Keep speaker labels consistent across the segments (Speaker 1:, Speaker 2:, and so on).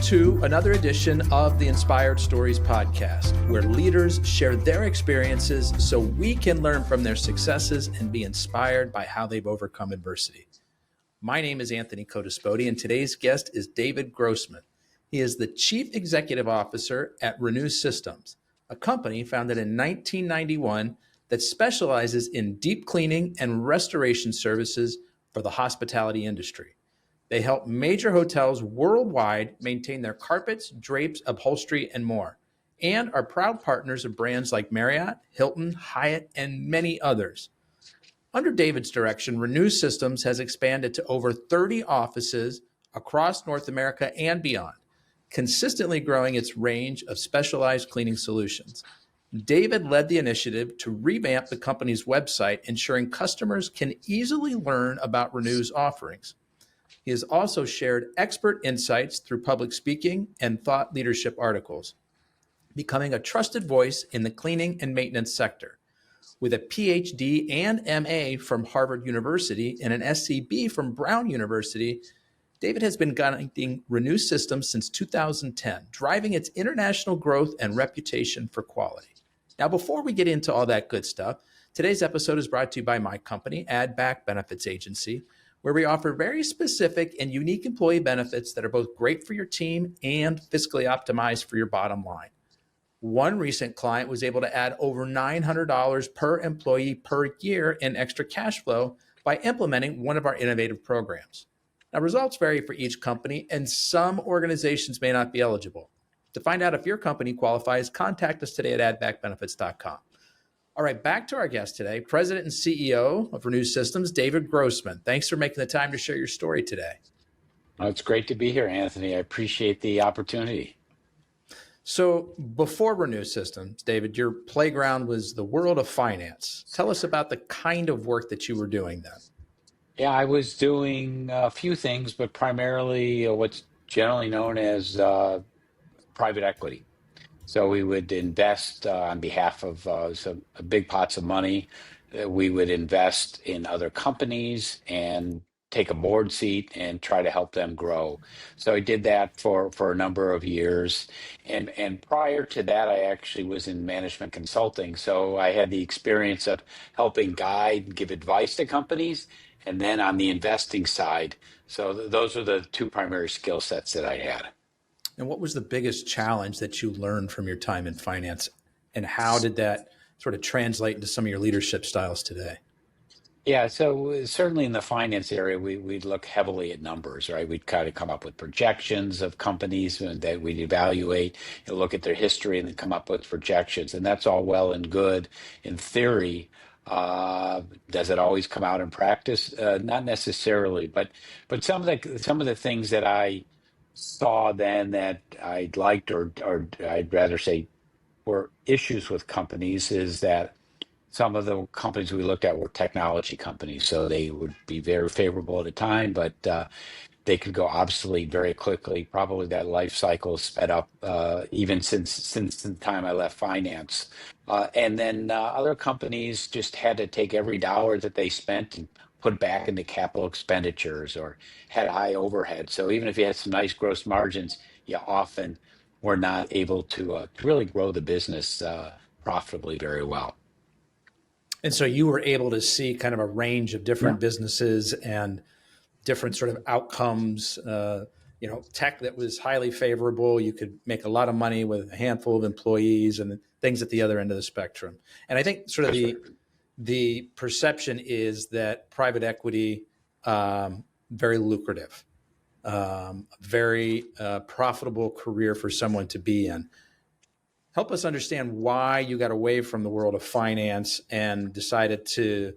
Speaker 1: to another edition of the Inspired Stories podcast, where leaders share their experiences so we can learn from their successes and be inspired by how they've overcome adversity. My name is Anthony Codispoti, and today's guest is David Grossman. He is the Chief Executive Officer at Renue Systems, a company founded in 1991 that specializes in deep cleaning and restoration services for the hospitality industry. They help major hotels worldwide maintain their carpets, drapes, upholstery, and more, and are proud partners of brands like Marriott, Hilton, Hyatt, and many others. Under David's direction, Renue Systems has expanded to over 30 offices across North America and beyond, consistently growing its range of specialized cleaning solutions. David led the initiative to revamp the company's website, ensuring customers can easily learn about Renue's offerings. He has also shared expert insights through public speaking and thought leadership articles, becoming a trusted voice in the cleaning and maintenance sector. With a PhD and MA from Harvard University and an SCB from Brown University, David has been guiding Renue Systems since 2010, driving its international growth and reputation for quality. Now, before we get into all that good stuff, today's episode is brought to you by my company, Adaptation Benefits Agency, where we offer very specific and unique employee benefits that are both great for your team and fiscally optimized for your bottom line. One recent client was able to add over $900 per employee per year in extra cash flow by implementing one of our innovative programs. Now, results vary for each company, and some organizations may not be eligible. To find out if your company qualifies, contact us today at adbacbenefits.com. All right, back to our guest today, President and CEO of Renue Systems, David Grossman. Thanks for making the time to share your story today.
Speaker 2: Well, it's great to be here, Anthony. I appreciate the opportunity.
Speaker 1: So before Renue Systems, David, your playground was the world of finance. Tell us about the kind of work that you were doing then.
Speaker 2: Yeah, I was doing a few things, but primarily what's generally known as private equity. So we would invest on behalf of some big pots of money. We would invest in other companies and take a board seat and try to help them grow. So I did that for a number of years. And prior to that, I actually was in management consulting. So I had the experience of helping guide and give advice to companies, and then on the investing side. So those are the two primary skill sets that I had.
Speaker 1: And what was the biggest challenge that you learned from your time in finance, and how did that sort of translate into some of your leadership styles today?
Speaker 2: Yeah, so certainly in the finance area, we'd look heavily at numbers, right? We'd kind of come up with projections of companies that we'd evaluate and look at their history and then come up with projections. And that's all well and good in theory. Does it always come out in practice? Not necessarily, but some of the things that I saw then that I liked, or I'd rather say were issues with companies, is that some of the companies we looked at were technology companies. So they would be very favorable at a time, but they could go obsolete very quickly. Probably that life cycle sped up even since the time I left finance. And then other companies just had to take every dollar that they spent and put back into capital expenditures, or had high overhead. So even if you had some nice gross margins, you often were not able to really grow the business profitably very well.
Speaker 1: And so you were able to see kind of a range of different businesses and different sort of outcomes, tech that was highly favorable. You could make a lot of money with a handful of employees, and things at the other end of the spectrum. And I think sort of the perception is that private equity, very lucrative, very profitable career for someone to be in. Help us understand why you got away from the world of finance and decided to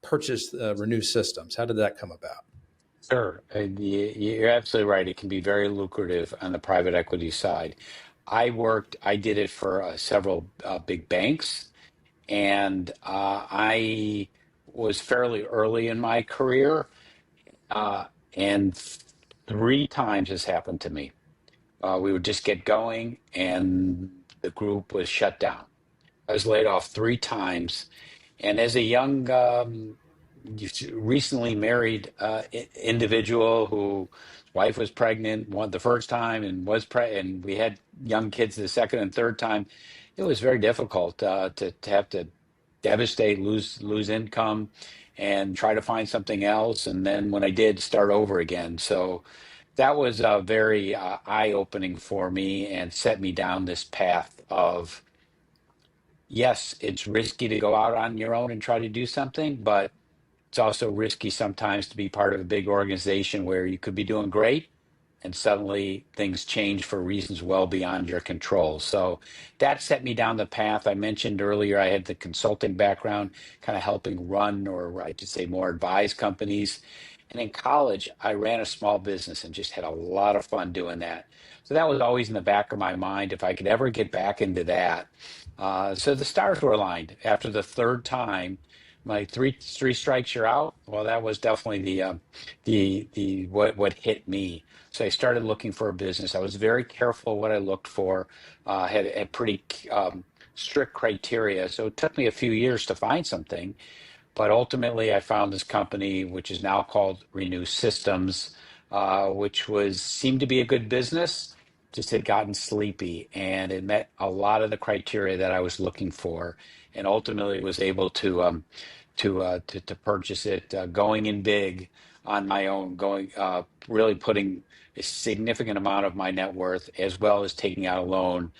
Speaker 1: purchase Renue Systems. How did that come about?
Speaker 2: Sure. You're absolutely right. It can be very lucrative on the private equity side. I did it for several big banks, and I was fairly early in my career, and 3 times this happened to me. We would just get going, and the group was shut down. I was laid off 3 times, and as a young recently married individual whose wife was pregnant one the first time and and we had young kids the second and third time. It was very difficult to have to devastate, lose income, and try to find something else. And then when I did, start over again. So that was very eye-opening for me and set me down this path of, yes, it's risky to go out on your own and try to do something, but it's also risky sometimes to be part of a big organization where you could be doing great and suddenly things change for reasons well beyond your control. So that set me down the path. I mentioned earlier I had the consulting background, kind of helping run, or I should say more advise companies. And in college, I ran a small business and just had a lot of fun doing that. So that was always in the back of my mind if I could ever get back into that. So the stars were aligned. After the third time, my three strikes you're out. Well, that was definitely the what hit me. So I started looking for a business. I was very careful what I looked for. Had pretty strict criteria. So it took me a few years to find something. But ultimately, I found this company, which is now called Renue Systems, which was seemed to be a good business, just had gotten sleepy, and it met a lot of the criteria that I was looking for, and ultimately was able to purchase it, going in big on my own, going really putting a significant amount of my net worth as well as taking out a loan.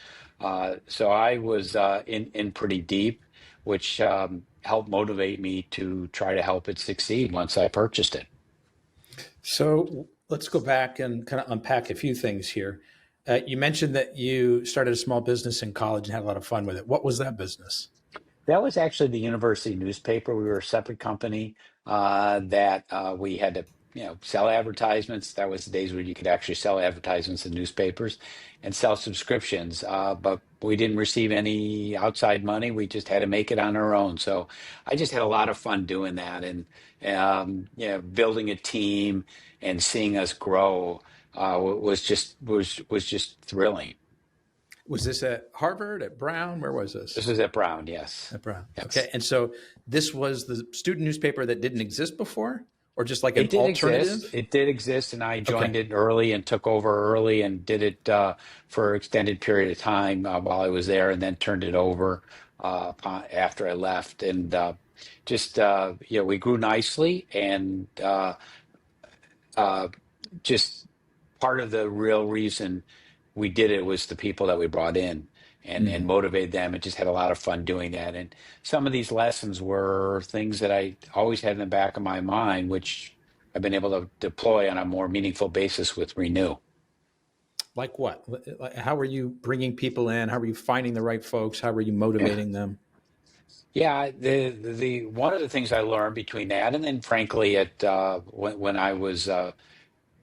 Speaker 2: So I was in pretty deep, which helped motivate me to try to help it succeed once I purchased it.
Speaker 1: So let's go back and kind of unpack a few things here. You mentioned that you started a small business in college and had a lot of fun with it. What was that business?
Speaker 2: That was actually the university newspaper. We were a separate company that we had to, sell advertisements. That was the days where you could actually sell advertisements in newspapers and sell subscriptions. But we didn't receive any outside money. We just had to make it on our own. So I just had a lot of fun doing that, and building a team and seeing us grow was just thrilling.
Speaker 1: Was this at Harvard, at Brown? Where was this?
Speaker 2: This was at Brown, yes.
Speaker 1: At Brown.
Speaker 2: Yes.
Speaker 1: Okay. And so this was the student newspaper that didn't exist before, or just like an
Speaker 2: It did
Speaker 1: alternative?
Speaker 2: exist. It did exist, and I joined
Speaker 1: Okay.
Speaker 2: it early and took over early and did it for an extended period of time while I was there, and then turned it over after I left. And we grew nicely, and uh, just part of the real reason we did it was the people that we brought in and
Speaker 1: Mhm.
Speaker 2: motivated them, and just had a lot of fun doing that. And some of these lessons were things that I always had in the back of my mind, which I've been able to deploy on a more meaningful basis with Renew.
Speaker 1: Like what? How were you bringing people in? How were you finding the right folks? How were you
Speaker 2: Yeah.
Speaker 1: motivating them?
Speaker 2: Yeah, the one of the things I learned between that and then frankly at when I was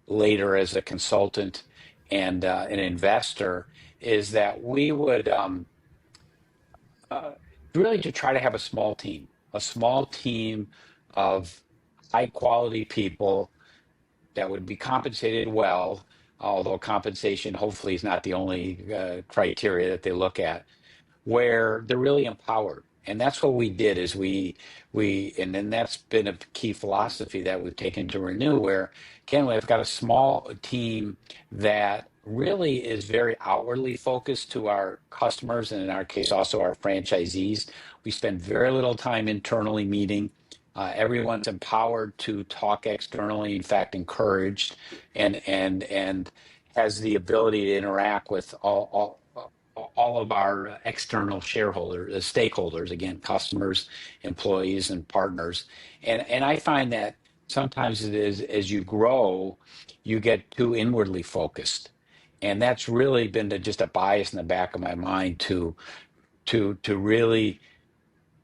Speaker 2: later as a consultant and an investor is that we would uh, really to try to have a small team of high quality people that would be compensated well, although compensation hopefully is not the only criteria that they look at, where they're really empowered. And that's what we did is and then that's been a key philosophy that we've taken to Renew, where again we've got a small team that really is very outwardly focused to our customers, and in our case also our franchisees. We spend very little time internally meeting. Everyone's empowered to talk externally, in fact encouraged, and has the ability to interact with all of our external shareholders, stakeholders, again, customers, employees, and partners. And I find that sometimes it is as you grow, you get too inwardly focused. And that's really been just a bias in the back of my mind to really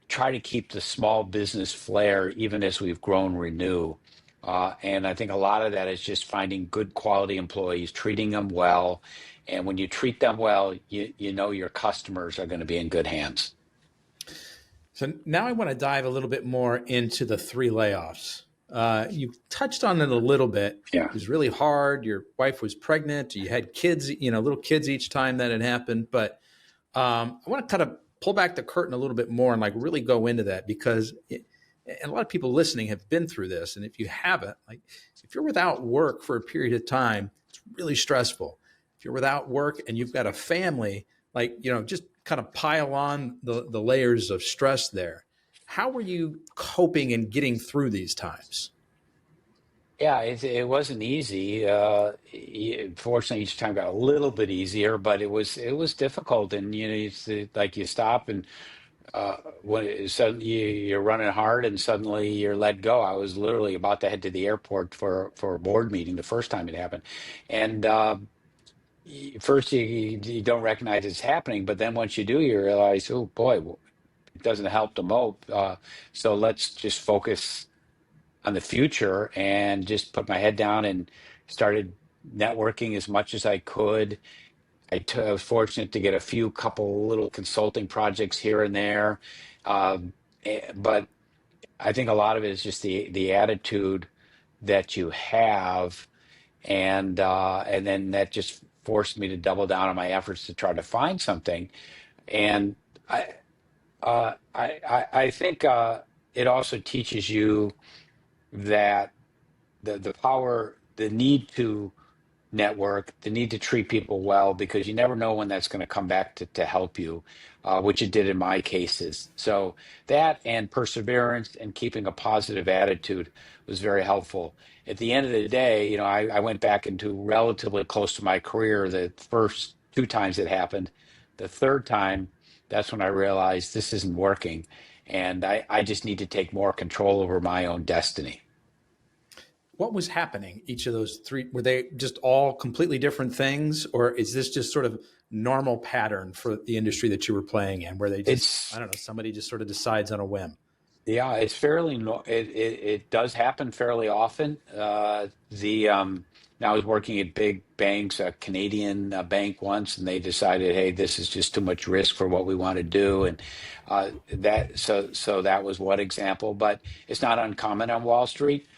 Speaker 2: try to keep the small business flair even as we've grown Renew. And I think a lot of that is just finding good quality employees, treating them well. And when you treat them well, you know your customers are going to be in good hands.
Speaker 1: So now I want to dive a little bit more into the three layoffs. You touched on it a little bit.
Speaker 2: Yeah.
Speaker 1: It was really hard. Your wife was pregnant. You had kids, little kids each time that it happened. But I want to kind of pull back the curtain a little bit more and like really go into that because and a lot of people listening have been through this. And if you haven't, like if you're without work for a period of time, it's really stressful. If you're without work and you've got a family, like, just kind of pile on the layers of stress there. How were you coping and getting through these times?
Speaker 2: Yeah, it wasn't easy. Fortunately, each time got a little bit easier, but it was difficult. And like you stop and when suddenly you're running hard and suddenly you're let go. I was literally about to head to the airport for a board meeting the first time it happened, and first you don't recognize it's happening, but then once you do, you realize, oh boy, it doesn't help to mope. So let's just focus on the future and just put my head down and started networking as much as I could. I was fortunate to get a few couple little consulting projects here and there. Um, but I think a lot of it is just the attitude that you have, and then that just forced me to double down on my efforts to try to find something. And I think it also teaches you that the power, the need to network, the need to treat people well, because you never know when that's going to come back to help you, which it did in my cases. So that and perseverance and keeping a positive attitude was very helpful. At the end of the day, I went back into relatively close to my career the first two times it happened. The third time, that's when I realized this isn't working. And I just need to take more control over my own destiny.
Speaker 1: What was happening each of those three? Were they just all completely different things, or is this just sort of normal pattern for the industry that you were playing in, where they just, I
Speaker 2: It's
Speaker 1: don't know, somebody just sort of decides on a whim?
Speaker 2: Yeah, it's fairly no, it does happen fairly often. The Now I was working at big banks, a Canadian bank once, and they decided, hey, this is just too much risk for what we want to do, and so that was one example. But it's not uncommon on Wall Street.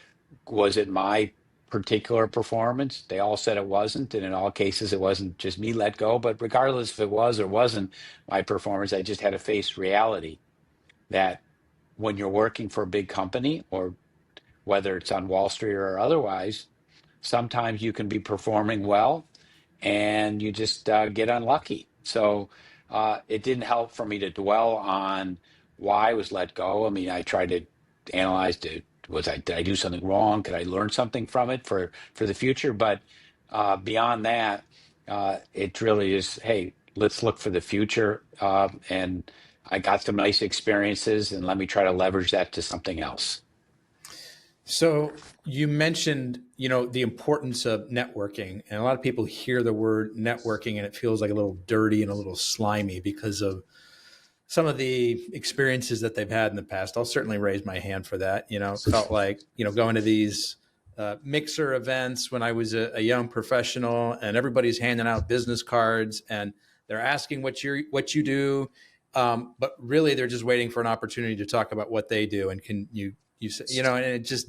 Speaker 2: Was it my particular performance? They all said it wasn't, and in all cases, it wasn't just me let go. But regardless if it was or wasn't my performance, I just had to face reality that when you're working for a big company, or whether it's on Wall Street or otherwise, sometimes you can be performing well and you just get unlucky. So it didn't help for me to dwell on why I was let go. I mean, I tried to analyze it. Did I do something wrong? Could I learn something from it for the future? But beyond that, it really is, hey, let's look for the future. And I got some nice experiences, and let me try to leverage that to something else.
Speaker 1: So you mentioned, the importance of networking, and a lot of people hear the word networking and it feels like a little dirty and a little slimy because of some of the experiences that they've had in the past. I'll certainly raise my hand for that. It felt like, going to these mixer events when I was a young professional, and everybody's handing out business cards and they're asking what you do. But really they're just waiting for an opportunity to talk about what they do. And can you say, and it just,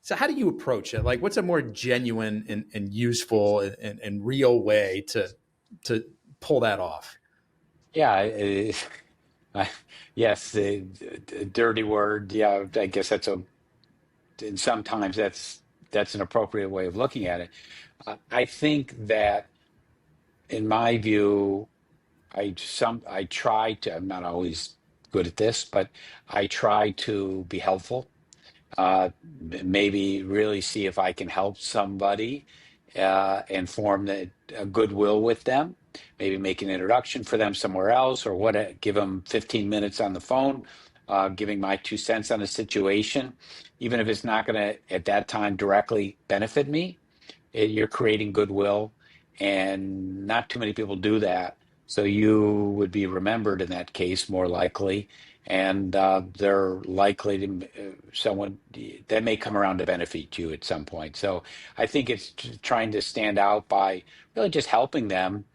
Speaker 1: so how do you approach it? Like, what's a more genuine and useful and real way to pull that off?
Speaker 2: Yeah, I, yes, the dirty word. Yeah, I guess and sometimes that's an appropriate way of looking at it. I think that, in my view, I try to. I'm not always good at this, but I try to be helpful. Maybe really see if I can help somebody and form a goodwill with them. Maybe make an introduction for them somewhere else, or give them 15 minutes on the phone, giving my 2 cents on the situation, even if it's not going to at that time directly benefit me. You're creating goodwill, and not too many people do that. So you would be remembered in that case more likely, and they're likely to someone that may come around to benefit you at some point. So I think it's trying to stand out by really just helping them,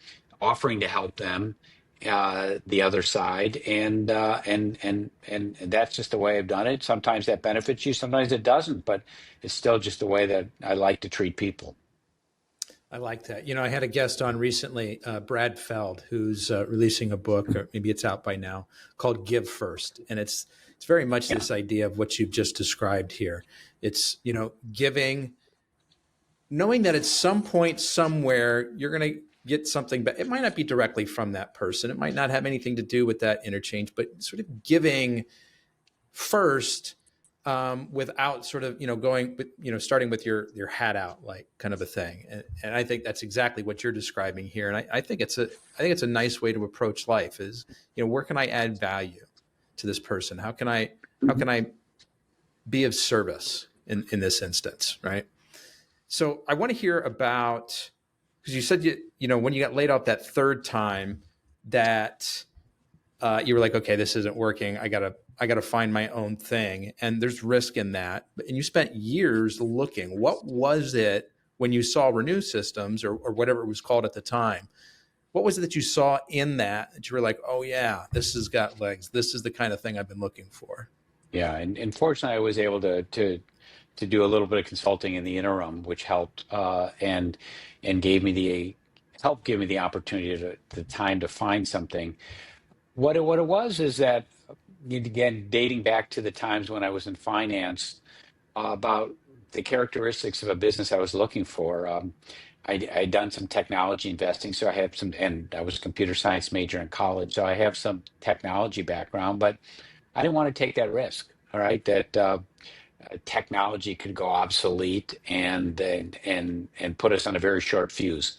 Speaker 2: offering to help them, the other side, and that's just the way I've done it. Sometimes that benefits you, sometimes it doesn't, but it's still just the way that I like to treat people.
Speaker 1: I like that. I had a guest on recently, Brad Feld, who's releasing a book, or maybe it's out by now, called Give First. And it's it's very much
Speaker 2: Yeah.
Speaker 1: this idea of what you've just described here. It's, giving, knowing that at some point somewhere you're going to get something, but it might not be directly from that person. It might not have anything to do with that interchange, but sort of giving first, without sort of, going with, starting with your hat out, like kind of a thing. And I think that's exactly what you're describing here. And I think it's a nice way to approach life is, where can I add value to this person? How can I be of service in this instance? Right. So I want to hear about, because you said, when you got laid off that third time, that you were like, okay, this isn't working. I gotta find my own thing, and there's risk in that. And you spent years looking. What was it when you saw Renue Systems or whatever it was called at the time? What was it that you saw in that you were like, oh yeah, this has got legs. This is the kind of thing I've been looking for.
Speaker 2: Yeah, and fortunately, I was able to do a little bit of consulting in the interim, which helped and gave me the opportunity the time to find something. What it was is that, again, dating back to the times when I was in finance, about the characteristics of a business I was looking for. I'd done some technology investing, so I had some, and I was a computer science major in college, so I have some technology background, but I didn't want to take that risk. All right, that technology could go obsolete and put us on a very short fuse.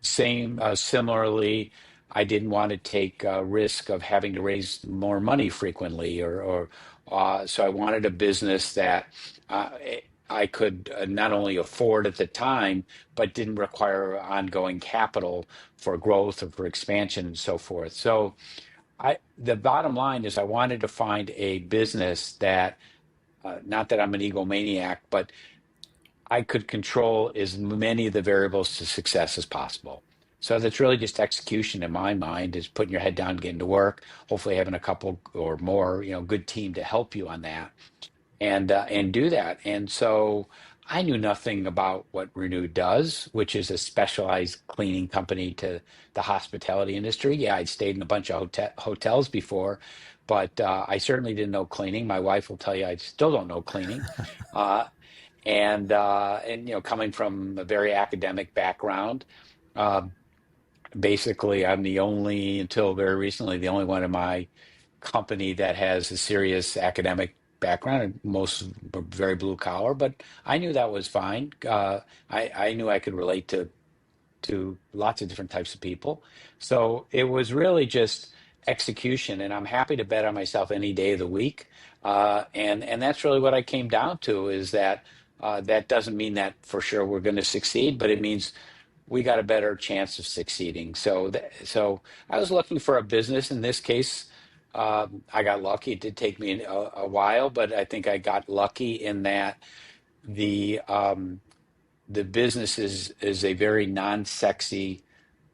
Speaker 2: Similarly, I didn't want to take a risk of having to raise more money frequently, so I wanted a business that uh, I could not only afford at the time, but didn't require ongoing capital for growth or for expansion and so forth. So the bottom line is I wanted to find a business that, not that I'm an egomaniac, but I could control as many of the variables to success as possible. So that's really just execution in my mind, is putting your head down, getting to work, hopefully having a couple or more, good team to help you on that and do that. And so I knew nothing about what Renew does, which is a specialized cleaning company to the hospitality industry. Yeah, I'd stayed in a bunch of hotels before, but I certainly didn't know cleaning. My wife will tell you I still don't know cleaning. Uh, and coming from a very academic background, uh, basically I'm the only, until very recently, the only one in my company that has a serious academic background, and most were very blue collar, but I knew that was fine. I knew I could relate to lots of different types of people. So it was really just execution, and I'm happy to bet on myself any day of the week. And that's really what I came down to, is that that doesn't mean that for sure we're going to succeed, but it means we got a better chance of succeeding. So I was looking for a business. In this case, I got lucky. It did take me a while, but I think I got lucky in that the business is a very non-sexy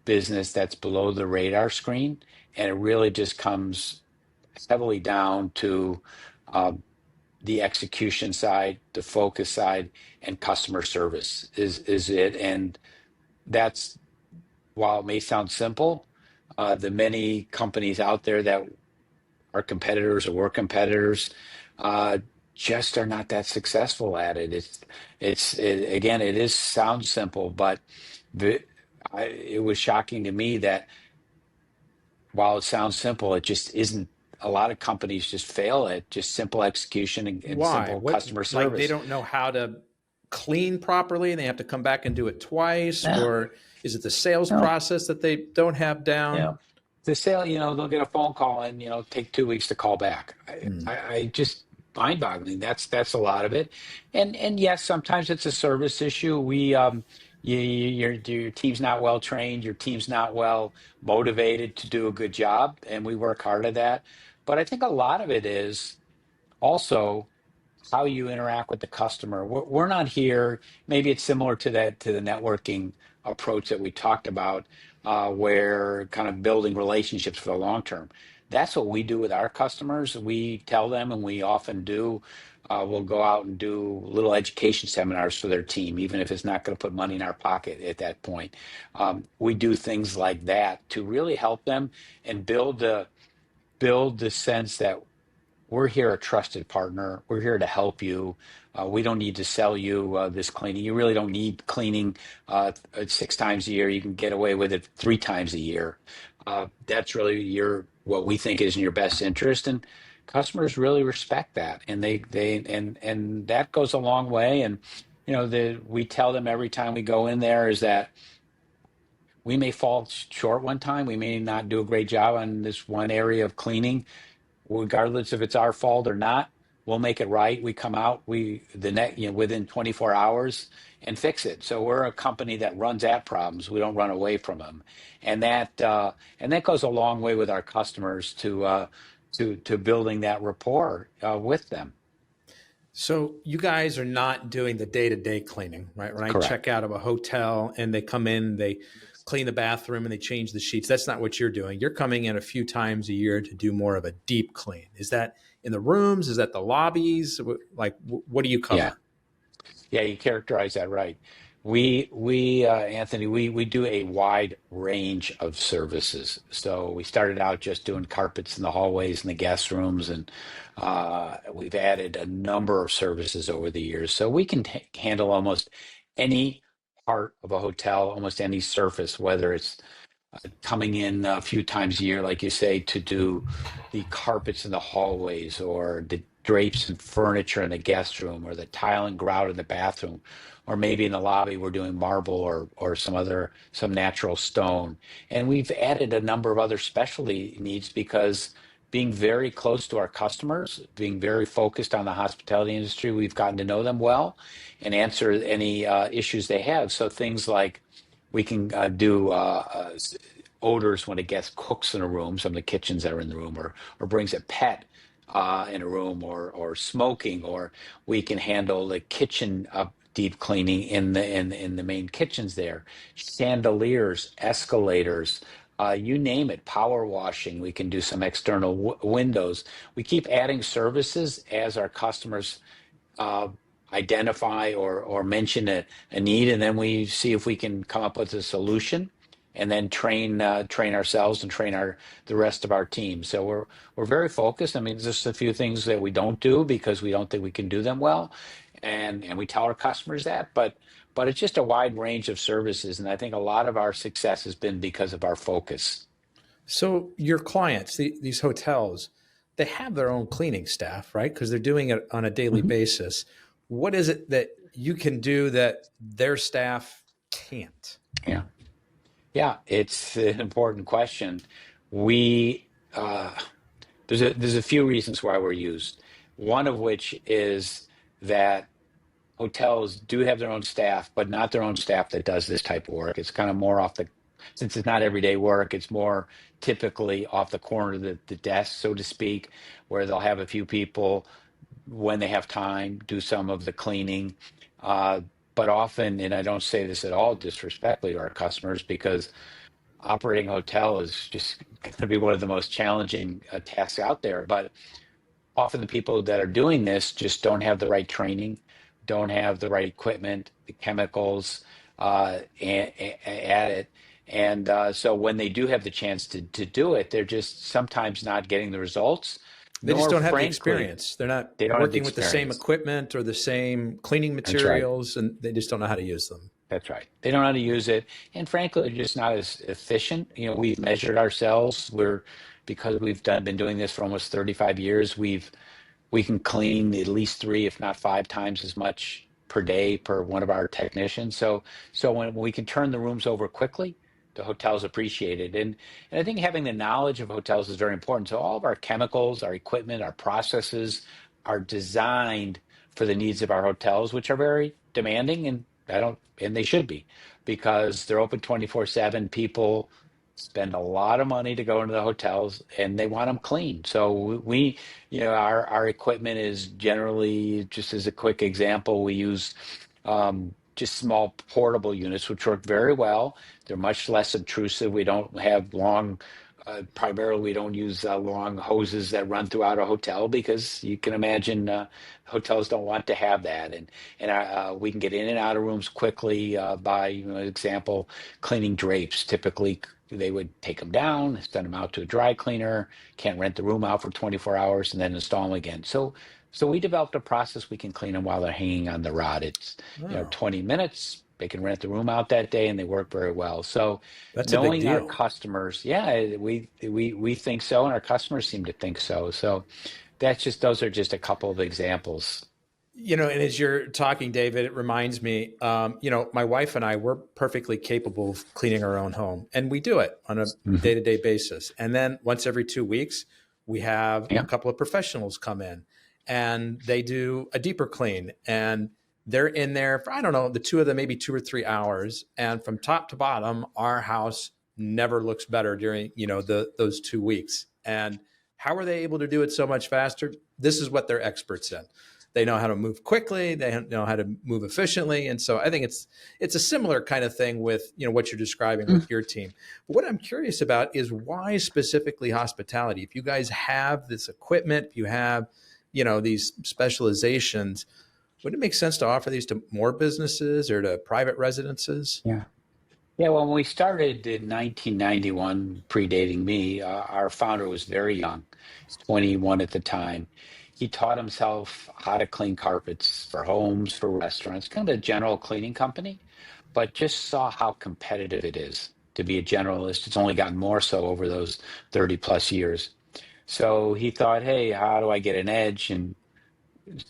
Speaker 2: business that's below the radar screen, and it really just comes heavily down to uh, the execution side, the focus side, and customer service is it. And that's, while it may sound simple, the many companies out there that are competitors or were competitors uh, just are not that successful at it. Again, it is sounds simple, but the, it was shocking to me that while it sounds simple, it just isn't. A lot of companies just fail at just simple execution and
Speaker 1: Why?
Speaker 2: simple
Speaker 1: What,
Speaker 2: customer
Speaker 1: like they
Speaker 2: service.
Speaker 1: don't know how to clean properly and they have to come back and do it twice?
Speaker 2: Yeah,
Speaker 1: Or is it the sales
Speaker 2: no,
Speaker 1: process that they don't have
Speaker 2: yeah.
Speaker 1: down?
Speaker 2: The sale, they'll get a phone call and take 2 weeks to call back.
Speaker 1: Hmm.
Speaker 2: I just mind-boggling. That's a lot of it, and yes, sometimes it's a service issue. Your team's not well trained, your team's not well motivated to do a good job, and we work hard at that. But I think a lot of it is also how you interact with the customer. We're not here. Maybe it's similar to that, to the networking approach that we talked about, where kind of building relationships for the long term. That's what we do with our customers. We tell them, and we often do. We'll go out and do little education seminars for their team, even if it's not going to put money in our pocket at that point. We do things like that to really help them and build the sense that we're here a trusted partner. We're here to help you. We don't need to sell you this cleaning. You really don't need cleaning 6 times a year. You can get away with it 3 times a year. That's really what we think is in your best interest, and customers really respect that, and and that goes a long way. And we tell them every time we go in there is that we may fall short one time. We may not do a great job on this one area of cleaning, regardless if it's our fault or not. We'll make it right. We come out, within 24 hours and fix it. So we're a company that runs at problems. We don't run away from them, and that goes a long way with our customers to building that rapport with them.
Speaker 1: So you guys are not doing the day-to-day cleaning, right? When I
Speaker 2: Correct.
Speaker 1: check out of a hotel and they come in, they clean the bathroom and they change the sheets. That's not what you're doing. You're coming in a few times a year to do more of a deep clean. Is that in the rooms? Is that the lobbies? Like, what do you
Speaker 2: Yeah.
Speaker 1: cover?
Speaker 2: Yeah, you characterize that right. Anthony, we do a wide range of services. So we started out just doing carpets in the hallways and the guest rooms, and we've added a number of services over the years. So we can handle almost any part of a hotel, almost any surface, whether it's coming in a few times a year, like you say, to do the carpets in the hallways or the drapes and furniture in the guest room or the tile and grout in the bathroom, or maybe in the lobby we're doing marble or some natural stone. And we've added a number of other specialty needs because being very close to our customers, being very focused on the hospitality industry, we've gotten to know them well and answer any issues they have. So things like we can do odors when a guest cooks in a room, some of the kitchens that are in the room, or brings a pet in a room, or smoking, or we can handle the kitchen deep cleaning in the main kitchens there, chandeliers, escalators. You name it, power washing. We can do some external windows. We keep adding services as our customers uh, identify or mention a need, and then we see if we can come up with a solution, and then train ourselves and train the rest of our team. So we're very focused. I mean, there's just a few things that we don't do because we don't think we can do them well, and we tell our customers that. But it's just a wide range of services, and I think a lot of our success has been because of our focus.
Speaker 1: So your clients, these hotels, they have their own cleaning staff, right? Because they're doing it on a daily
Speaker 2: Mhm.
Speaker 1: basis. What is it that you can do that their staff can't?
Speaker 2: Yeah. Yeah, it's an important question. We there's a few reasons why we're used. One of which is that hotels do have their own staff, but not their own staff that does this type of work. It's kind of more since it's not everyday work, it's more typically off the corner of the desk, so to speak, where they'll have a few people when they have time do some of the cleaning. Uh, but often, and I don't say this at all disrespectfully to our customers, because operating a hotel is just going to be one of the most challenging tasks out there. But often the people that are doing this just don't have the right training, don't have the right equipment, the chemicals at it. And so when they do have the chance to do it, they're just sometimes not getting the results,
Speaker 1: They just
Speaker 2: nor
Speaker 1: don't have the
Speaker 2: frankly,
Speaker 1: experience. They're not
Speaker 2: they don't have the
Speaker 1: working with the same
Speaker 2: experience.
Speaker 1: equipment or the same cleaning
Speaker 2: That's right.
Speaker 1: materials, and they just don't know how to use them.
Speaker 2: That's right. They don't know how to use it, and frankly, they're just not as efficient. We've measured ourselves. Because we've been doing this for almost 35 years. We can clean at least 3, if not 5 times as much per day per one of our technicians. So when we can turn the rooms over quickly, the hotels appreciate it. And I think having the knowledge of hotels is very important. So all of our chemicals, our equipment, our processes are designed for the needs of our hotels, which are very demanding, and I don't and they should be, because they're open 24/7. People spend a lot of money to go into the hotels, and they want them clean. So our equipment is generally, just as a quick example, we use just small portable units, which work very well. They're much less obtrusive. We don't have long Primarily, we don't use long hoses that run throughout a hotel because you can imagine hotels don't want to have that. And we can get in and out of rooms quickly by, example, cleaning drapes. Typically, they would take them down, send them out to a dry cleaner, can't rent the room out for 24 hours, and then install them again. So we developed a process we can clean them while they're hanging on the rod. It's
Speaker 1: Oh,
Speaker 2: 20 minutes. They can rent the room out that day, and they work very well. So
Speaker 1: that's a big
Speaker 2: knowing our
Speaker 1: deal.
Speaker 2: customers, yeah, we think so, and our customers seem to think so. So those are just a couple of examples.
Speaker 1: And as you're talking, David, it reminds me, my wife and I, we're perfectly capable of cleaning our own home, and we do it on a
Speaker 2: Hmm.
Speaker 1: day-to-day basis. And then once every 2 weeks, we have a
Speaker 2: Yeah.
Speaker 1: couple of professionals come in and they do a deeper clean. And they're in there for, I don't know, the two of them, maybe 2 or 3 hours. And from top to bottom, our house never looks better during, those 2 weeks. And how are they able to do it so much faster? This is what they're experts in. They know how to move quickly. They know how to move efficiently, and so I think it's a similar kind of thing with what you're describing with your team. But what I'm curious about is why specifically hospitality. If you guys have this equipment, if you have these specializations, would it make sense to offer these to more businesses or to private residences?
Speaker 2: Yeah. Yeah, well, when we started in 1991, predating me, our founder was very young. He's 21 at the time. He taught himself how to clean carpets for homes, for restaurants, kind of a general cleaning company, but just saw how competitive it is to be a generalist. It's only gotten more so over those 30 plus years. So he thought, hey, how do I get an edge? And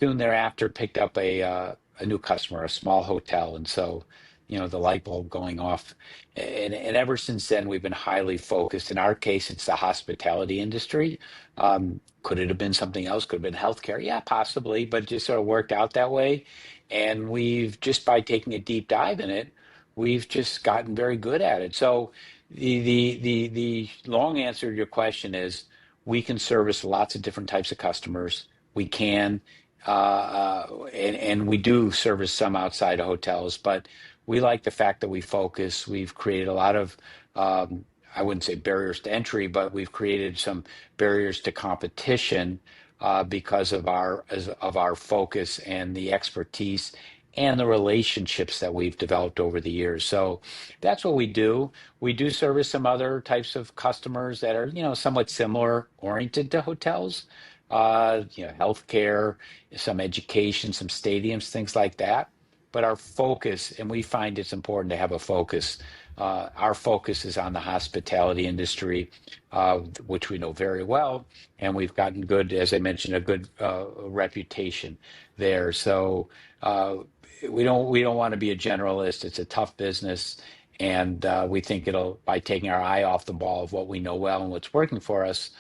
Speaker 2: soon thereafter picked up a new customer, a small hotel, and so the light bulb going off, and ever since then we've been highly focused. In our case, it's the hospitality industry. Could it have been something else? Could have been healthcare? Yeah, possibly, but it just sort of worked out that way. And we've just by taking a deep dive in it, we've just gotten very good at it. So the long answer to your question is we can service lots of different types of customers. We can and we do service some outside of hotels, but we like the fact that we focus. We've created a lot of, I wouldn't say barriers to entry, but we've created some barriers to competition because of our focus and the expertise and the relationships that we've developed over the years. So that's what we do. We do service some other types of customers that are, somewhat similar oriented to hotels, healthcare, some education, some stadiums, things like that. But our focus, and we find it's important to have a focus. Our focus is on the hospitality industry, which we know very well, and we've gotten good, as I mentioned, a good reputation there. So we don't want to be a generalist. It's a tough business, and we think it'll by taking our eye off the ball of what we know well and what's working for us.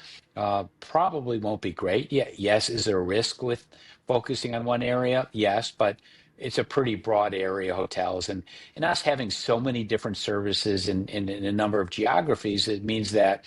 Speaker 2: Probably won't be great. Yeah, yes. Is there a risk with focusing on one area? Yes, but it's a pretty broad area, hotels, and us having so many different services in a number of geographies, it means that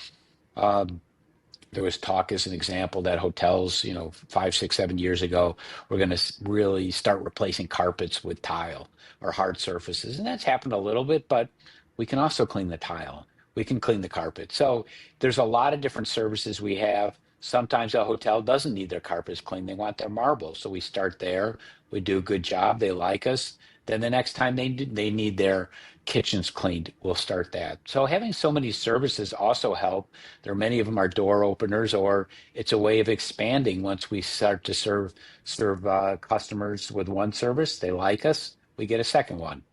Speaker 2: there was talk, as an example, that hotels, 5, 6, 7 years ago, were going to really start replacing carpets with tile or hard surfaces. And that's happened a little bit, but we can also clean the tile. We can clean the carpet. So there's a lot of different services we have. Sometimes a hotel doesn't need their carpets cleaned. They want their marble. So we start there. We do a good job. They like us. Then the next time they need their kitchens cleaned, we'll start that. So having so many services also help. There are many of them are door openers, or it's a way of expanding. Once we start to serve customers with one service, they like us, we get a second one.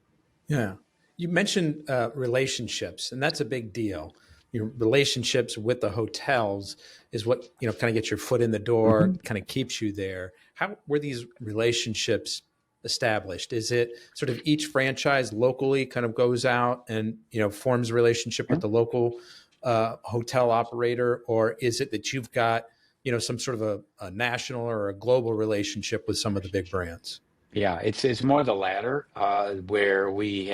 Speaker 1: Yeah. You mentioned relationships, and that's a big deal. Your relationships with the hotels is what, kind of gets your foot in the door,
Speaker 2: Mhm.
Speaker 1: kind of keeps you there. How were these relationships established? Is it sort of each franchise locally kind of goes out and, forms a relationship with the local hotel operator, or is it that you've got, some sort of a national or a global relationship with some of the big brands?
Speaker 2: Yeah, it's more the latter, where we've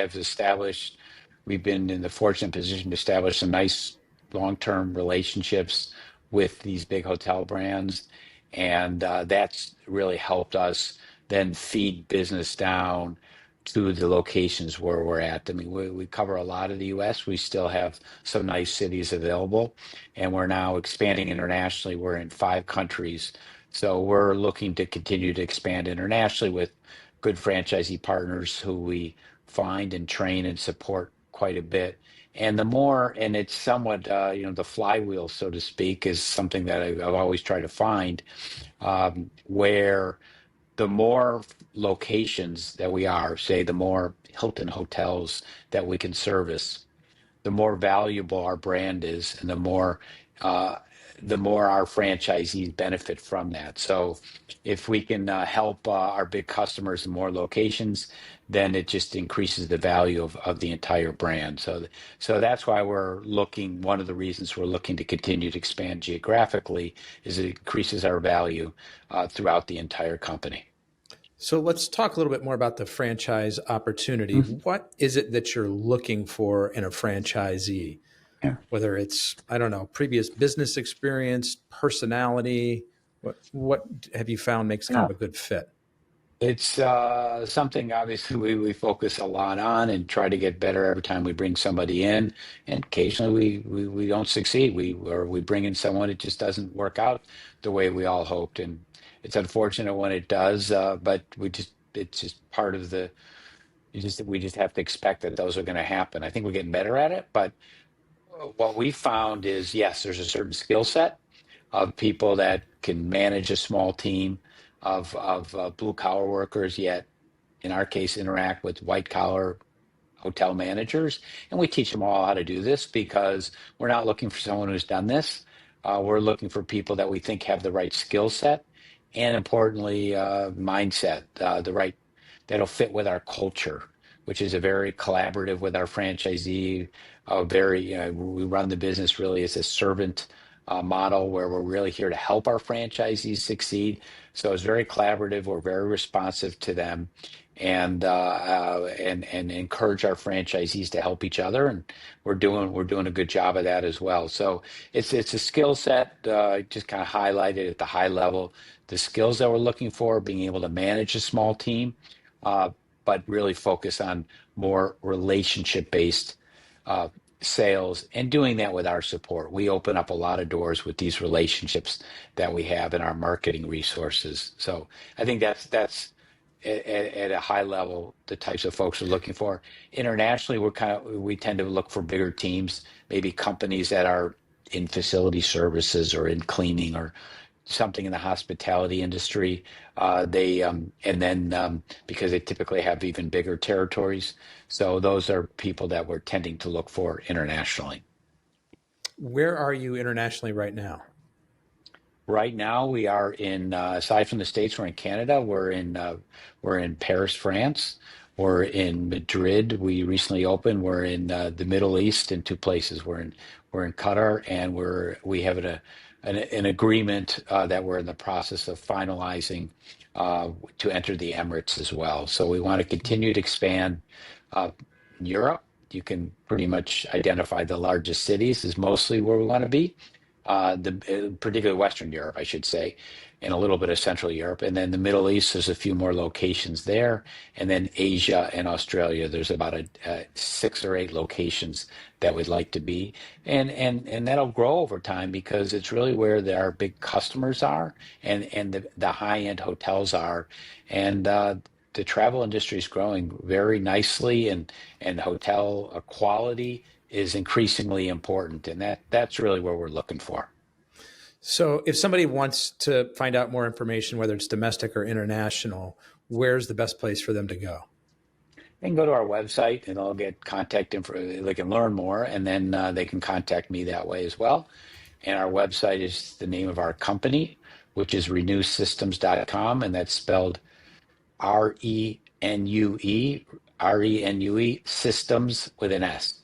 Speaker 2: been in the fortunate position to establish some nice long-term relationships with these big hotel brands, and that's really helped us then feed business down to the locations where we're at. I mean, we cover a lot of the U.S. We still have some nice cities available, and we're now expanding internationally. We're in 5 countries. So we're looking to continue to expand internationally with good franchisee partners who we find and train and support quite a bit. And the more, and it's somewhat, the flywheel, so to speak, is something that I've always tried to find, where the more locations that we are, say, the more Hilton hotels that we can service, the more valuable our brand is, and uh, the more our franchisees benefit from that. So, if we can help our big customers in more locations, then it just increases the value of the entire brand. So that's why we're looking. One of the reasons we're looking to continue to expand geographically is it increases our value throughout the entire company.
Speaker 1: So let's talk a little bit more about the franchise opportunity. What is it that you're looking for in a franchisee?
Speaker 2: Yeah.
Speaker 1: Whether it's, I don't know, previous business experience, personality, what have you found makes kind
Speaker 2: Yeah.
Speaker 1: of a good fit?
Speaker 2: It's something obviously we focus a lot on and try to get better every time we bring somebody in. And occasionally we don't succeed. We bring in someone, it just doesn't work out the way we all hoped. And it's unfortunate when it does, but it's just part of the we just have to expect that those are going to happen. I think we're getting better at it, but what we found is yes, there's a certain skill set of people that can manage a small team of blue collar workers, yet in our case interact with white collar hotel managers. And we teach them all how to do this because we're not looking for someone who's done this. We're looking for people that we think have the right skill set and importantly, mindset, the right that'll fit with our culture, which is a very collaborative with our franchisee. We run the business really as a servant model where we're really here to help our franchisees succeed. So it's very collaborative. We're very responsive to them, and encourage our franchisees to help each other. And we're doing a good job of that as well. So it's a skill set. Just kind of highlighted at the high level the skills that we're looking for, being able to manage a small team, uh, but really focus on more relationship based sales and doing that with our support. We open up a lot of doors with these relationships that we have in our marketing resources. So I think that's at a high level the types of folks we're looking for. Internationally, we tend to look for bigger teams, maybe companies that are in facility services or in cleaning or something in the hospitality industry. They and then Because they typically have even bigger territories. So those are people that we're tending to look for internationally.
Speaker 1: Where are you internationally right now?
Speaker 2: Right now, we are in aside from the States, we're in Canada. We're in Paris, France. We're in Madrid. We recently opened. We're in the Middle East in 2 places. We're in Qatar, and we have an agreement that we're in the process of finalizing to enter the Emirates as well. So we want to continue to expand uh, Europe. You can pretty much identify the largest cities is mostly where we want to be, particularly Western Europe, I should say, and a little bit of Central Europe. And then the Middle East, there's a few more locations there. And then Asia and Australia, there's about 6 or 8 locations that we'd like to be. And that'll grow over time because it's really where our big customers are and the high-end hotels are. And the travel industry is growing very nicely, and hotel quality is increasingly important, and that's really where we're looking for.
Speaker 1: So if somebody wants to find out more information, whether it's domestic or international, where's the best place for them to go?
Speaker 2: They can go to our website and they'll get contact info. They can learn more, and then they can contact me that way as well. And our website is the name of our company, which is renewysystems.com, and that's spelled RENUE systems with an S.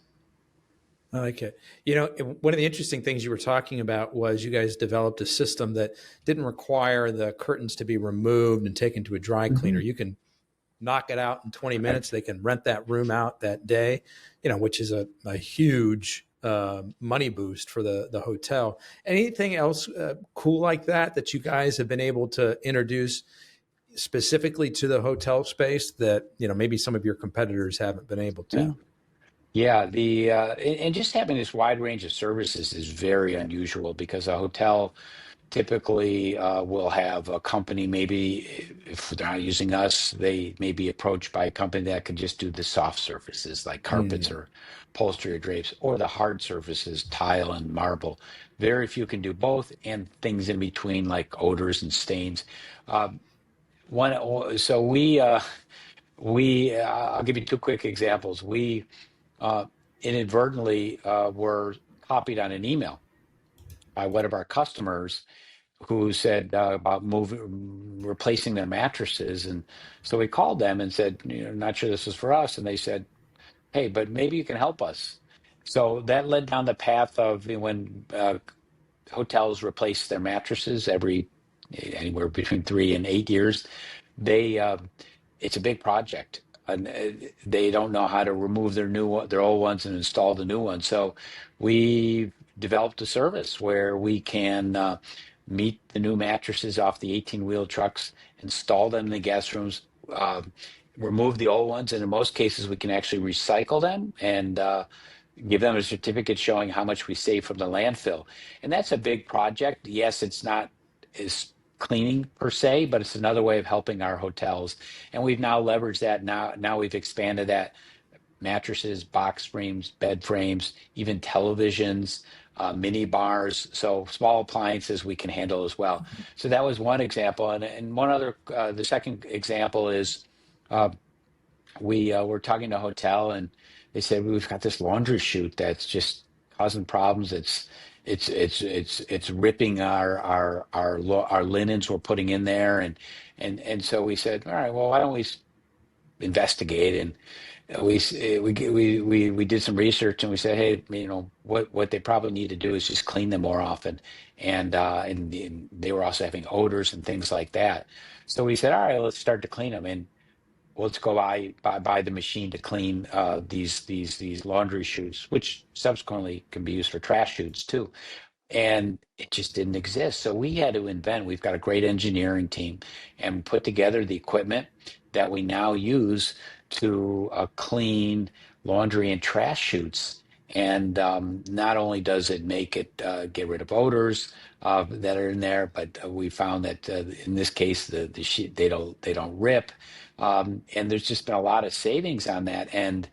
Speaker 1: I like it. You know, one of the interesting things you were talking about was you guys developed a system that didn't require the curtains to be removed and taken to a dry cleaner.
Speaker 2: Mhm.
Speaker 1: You can knock it out in 20
Speaker 2: Right.
Speaker 1: minutes. They can rent that room out that day, which is a huge money boost for the hotel. Anything else cool like that you guys have been able to introduce specifically to the hotel space that, maybe some of your competitors haven't been able
Speaker 2: Yeah.
Speaker 1: to?
Speaker 2: Yeah, and just having this wide range of services is very unusual because a hotel typically will have a company, maybe if they're not using us, they may be approached by a company that can just do the soft surfaces like carpets
Speaker 1: Mm.
Speaker 2: or upholstery or drapes, or the hard surfaces, tile and marble. Very few can do both, and things in between like odors and stains. Uh, so I'll give you two quick examples. We uh, inadvertently were copied on an email by one of our customers who said about replacing their mattresses. And so we called them and said, not sure this was for us. And they said, hey, but maybe you can help us. So that led down the path of when hotels replace their mattresses every anywhere between 3 and 8 years. They it's a big project, and they don't know how to remove their old ones and install the new ones. So we developed a service where we can meet the new mattresses off the 18-wheel trucks, install them in the guest rooms, uh, remove the old ones, and in most cases we can actually recycle them and give them a certificate showing how much we save from the landfill. And that's a big project. Yes, it's not as cleaning per se, but it's another way of helping our hotels. And we've now leveraged that. Now we've expanded that: mattresses, box frames, bed frames, even televisions, mini bars. So small appliances we can handle as well. So that was one example. And one other, the second example is uh, we were talking to a hotel, and they said we've got this laundry chute that's just causing problems. It's ripping our linens we're putting in there, and so we said, all right, well, why don't we investigate? And we did some research, and we said, hey, what they probably need to do is just clean them more often, and they were also having odors and things like that. So we said, all right, let's start to clean them. And let's go buy the machine to clean these laundry chutes, which subsequently can be used for trash chutes too. And it just didn't exist. So we had to invent. We've got a great engineering team, and put together the equipment that we now use to clean laundry and trash chutes. And not only does it make it get rid of odors that are in there, but we found that in this case the sheet they don't rip. And there's just been a lot of savings on that, and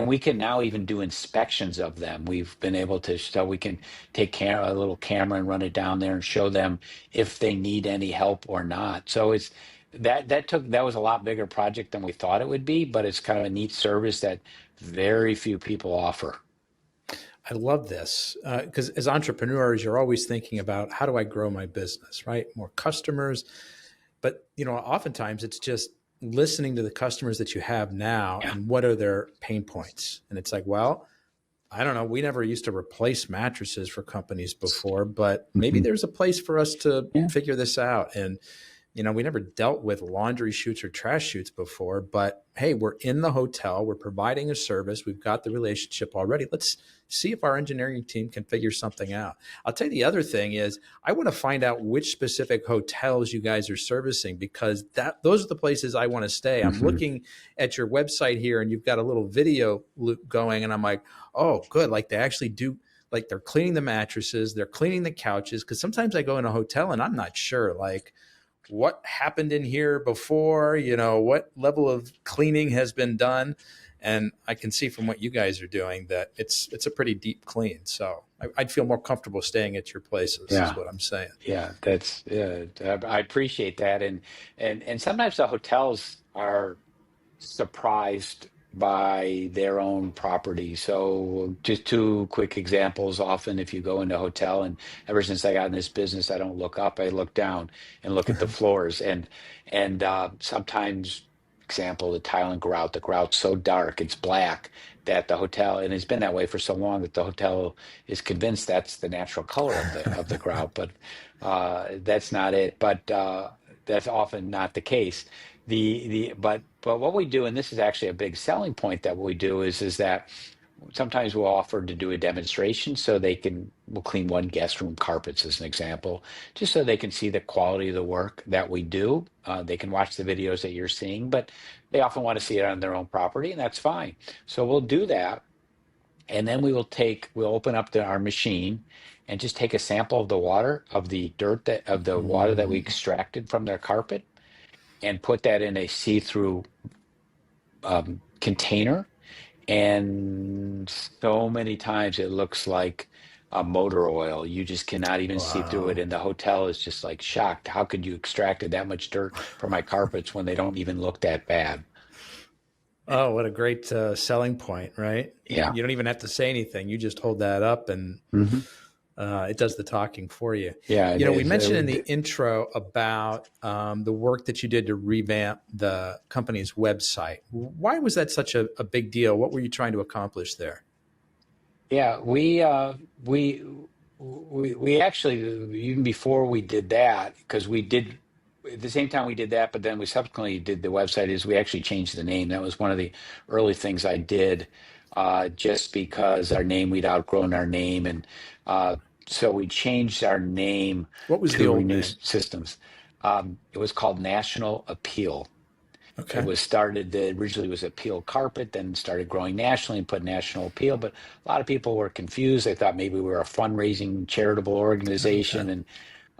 Speaker 2: we can now even do inspections of them. We've been able to, so we can take a little camera and run it down there and show them if they need any help or not. So it's that was a lot bigger project than we thought it would be, but it's kind of a neat service that very few people offer.
Speaker 1: I love this because as entrepreneurs, you're always thinking about how do I grow my business, right? More customers. But, oftentimes it's just listening to the customers that you have now
Speaker 2: Yeah.
Speaker 1: and what are their pain points. And it's like, well, I don't know. We never used to replace mattresses for companies before, but maybe
Speaker 2: Mhm.
Speaker 1: there's a place for us to
Speaker 2: Yeah.
Speaker 1: figure this out. And we never dealt with laundry chutes or trash chutes before, but hey, we're in the hotel, we're providing a service, we've got the relationship already. Let's see if our engineering team can figure something out. I'll tell you the other thing is I want to find out which specific hotels you guys are servicing because those are the places I want to stay. I'm
Speaker 2: Mhm.
Speaker 1: looking at your website here and you've got a little video loop going and I'm like, oh, good. Like they actually do, like they're cleaning the mattresses, they're cleaning the couches. Cause sometimes I go in a hotel and I'm not sure like what happened in here before, what level of cleaning has been done. And I can see from what you guys are doing that it's a pretty deep clean. So I'd feel more comfortable staying at your places is
Speaker 2: Yeah.
Speaker 1: what I'm saying.
Speaker 2: Yeah, that's I appreciate that, and sometimes the hotels are surprised by their own property. So just two quick examples. Often if you go into a hotel, and ever since I got in this business, I don't look up, I look down and look at the floors. And sometimes, example, the tile and grout, the grout's so dark, it's black, that the hotel, and it's been that way for so long that the hotel is convinced that's the natural color of the grout, but that's not it. But that's often not the case. But what we do, and this is actually a big selling point, that what we do is that sometimes we'll offer to do a demonstration so we'll clean one guest room carpets as an example, just so they can see the quality of the work that we do. They can watch the videos that you're seeing, but they often want to see it on their own property, and that's fine. So we'll do that. And then we'll open up our machine and just take a sample of the water, of the of the water that we extracted from their carpet, and put that in a see-through container. And so many times it looks like motor oil. You just cannot even see through it.
Speaker 1: Wow.
Speaker 2: And the hotel is just like shocked. How could you extract that much dirt from my carpets when they don't even look that bad?
Speaker 1: Oh, what a great selling point, right?
Speaker 2: Yeah.
Speaker 1: You don't even have to say anything. You just hold that up and
Speaker 2: Hmm.
Speaker 1: it does the talking for you.
Speaker 2: Yeah, it
Speaker 1: You know, we
Speaker 2: is.
Speaker 1: mentioned in the intro about the work that you did to revamp the company's website. Why was that such a big deal? What were you trying to accomplish there?
Speaker 2: Yeah, we actually, even before we did that, because we did at the same time we did that, but then we subsequently did the website, is we actually changed the name. That was one of the early things I did, just because we'd outgrown our name, and so we changed our name
Speaker 1: What was the
Speaker 2: to
Speaker 1: old
Speaker 2: Renue
Speaker 1: name?
Speaker 2: Systems. It was called National Appeal. It
Speaker 1: Okay.
Speaker 2: was started, originally was Appeal Carpet, then started growing nationally and put National Appeal. But a lot of people were confused. They thought maybe we were a fundraising charitable
Speaker 1: Okay.
Speaker 2: organization.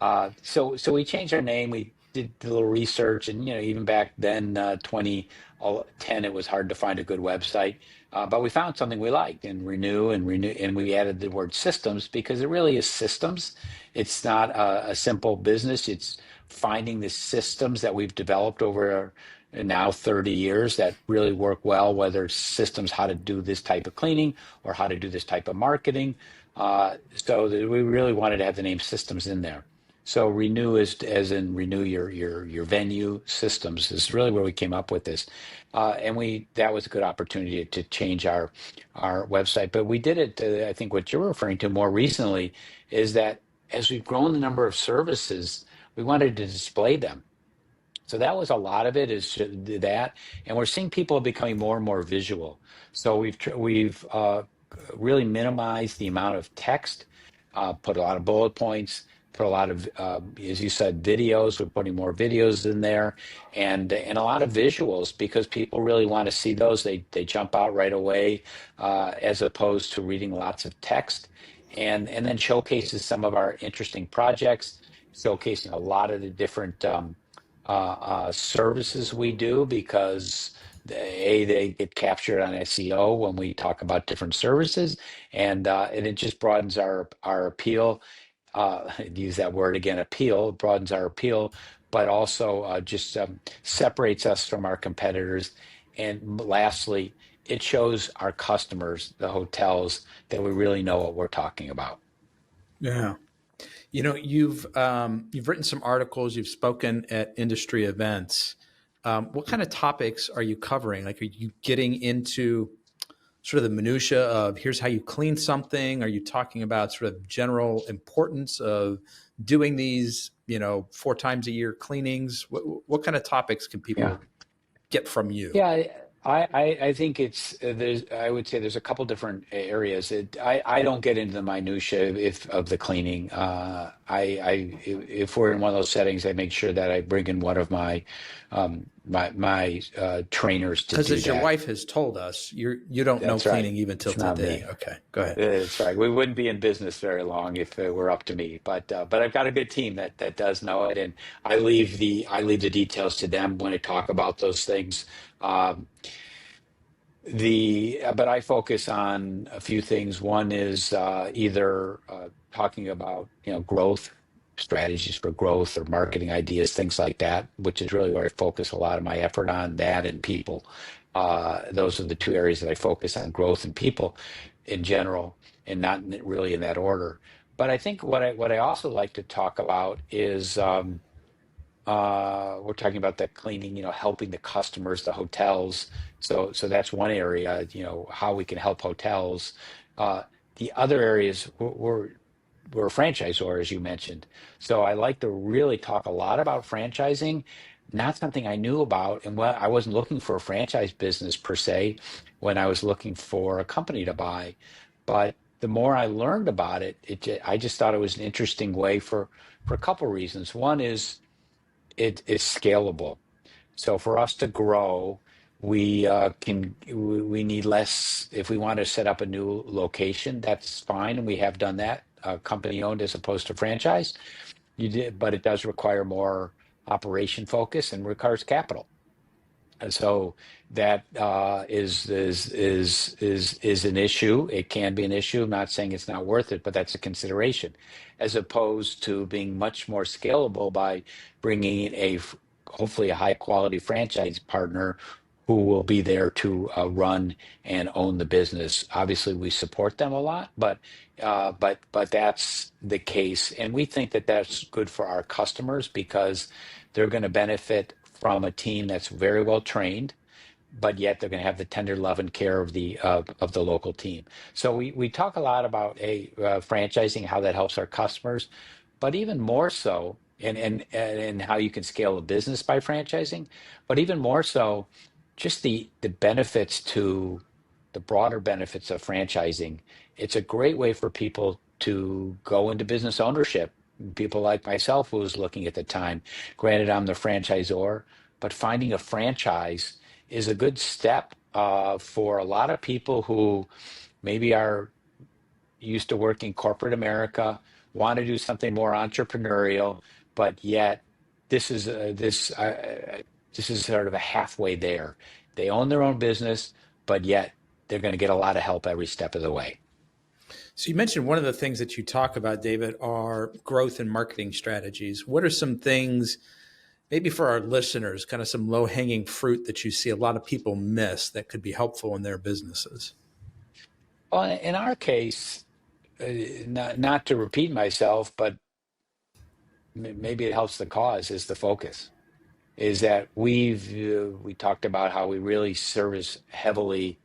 Speaker 2: And so we changed our name. We did a little research. And, even back then, 2010, it was hard to find a good website. But we found something we liked in Renew, and we added the word systems because it really is systems. It's not a simple business. It's finding the systems that we've developed over now 30 years that really work well, whether it's systems, how to do this type of cleaning or how to do this type of marketing. We really wanted to have the name systems in there. So renew is as in renew your venue. Systems is really where we came up with this, and we that was a good opportunity to change our website. But we did it. I think what you're referring to more recently is that as we've grown the number of services, we wanted to display them. So that was a lot of it is that, and we're seeing people becoming more and more visual. So we've really minimized the amount of text, put a lot of bullet points, put a lot of, as you said, videos. We're putting more videos in there, and a lot of visuals because people really want to see those. They jump out right away, as opposed to reading lots of text, and then showcases some of our interesting projects, showcasing a lot of the different. Services we do because they get captured on SEO when we talk about different services, and it just broadens our appeal. Use that word again, appeal, broadens our appeal, but also just separates us from our competitors. And lastly, it shows our customers, the hotels, that we really know what we're talking about.
Speaker 1: Yeah. You know, you've written some articles, you've spoken at industry events. What kind of topics are you covering? Like, are you getting into sort of the minutia of here's how you clean something? Are you talking about sort of general importance of doing these, 4 times a year cleanings? What kind of topics can
Speaker 2: Yeah.
Speaker 1: people get from you?
Speaker 2: Yeah, I think it's there's I would say there's a couple different areas. I don't get into the minutia of the cleaning. If we're in one of those settings, I make sure that I bring in one of my trainers to
Speaker 1: Because
Speaker 2: do
Speaker 1: as your
Speaker 2: that.
Speaker 1: wife has told us, you don't know
Speaker 2: That's right.
Speaker 1: cleaning even till
Speaker 2: It's not
Speaker 1: today.
Speaker 2: me.
Speaker 1: Okay, go ahead.
Speaker 2: That's right. We wouldn't be in business very long if it were up to me. But I've got a good team that does know it, and I leave the details to them when I talk about those things. Um, but I focus on a few things. One is either talking about growth strategies for growth or marketing ideas, things like that, which is really where I focus a lot of my effort on that and people. Those are the two areas that I focus on: growth and people in general, and not really in that order. But I think what I also like to talk about is. We're talking about the cleaning, helping the customers, the hotels. So that's one area, how we can help hotels. Uh, the other areas, we're a franchisor, as you mentioned. So I like to really talk a lot about franchising, not something I knew about. And I wasn't looking for a franchise business per se when I was looking for a company to buy. But the more I learned about it, I just thought it was an interesting way for a couple reasons. One is it's scalable. So for us to grow, we need less. If we want to set up a new location, that's fine, and we have done that, company owned as opposed to franchise. But it does require more operation focus and requires capital. And so that is an issue. It can be an issue. I'm not saying it's not worth it, but that's a consideration, as opposed to being much more scalable by bringing in hopefully a high quality franchise partner who will be there to run and own the business. Obviously, we support them a lot, but that's the case, and we think that that's good for our customers because they're going to benefit from a team that's very well trained, but yet they're going to have the tender love and care of the local team. So we talk a lot about franchising, how that helps our customers, but even more so, and how you can scale a business by franchising, but even more so, just the benefits to the broader benefits of franchising. It's a great way for people to go into business ownership. People like myself who was looking at the time. Granted, I'm the franchisor, but finding a franchise is a good step for a lot of people who maybe are used to working corporate America, want to do something more entrepreneurial, but yet this is this is sort of a halfway there. They own their own business, but yet they're going to get a lot of help every step of the way.
Speaker 1: So you mentioned one of the things that you talk about, David, are growth and marketing strategies. What are some things, maybe for our listeners, kind of some low-hanging fruit that you see a lot of people miss that could be helpful in their businesses?
Speaker 2: Well, in our case, not to repeat myself, but maybe it helps the cause, is the focus. Is that we talked about how we really service heavily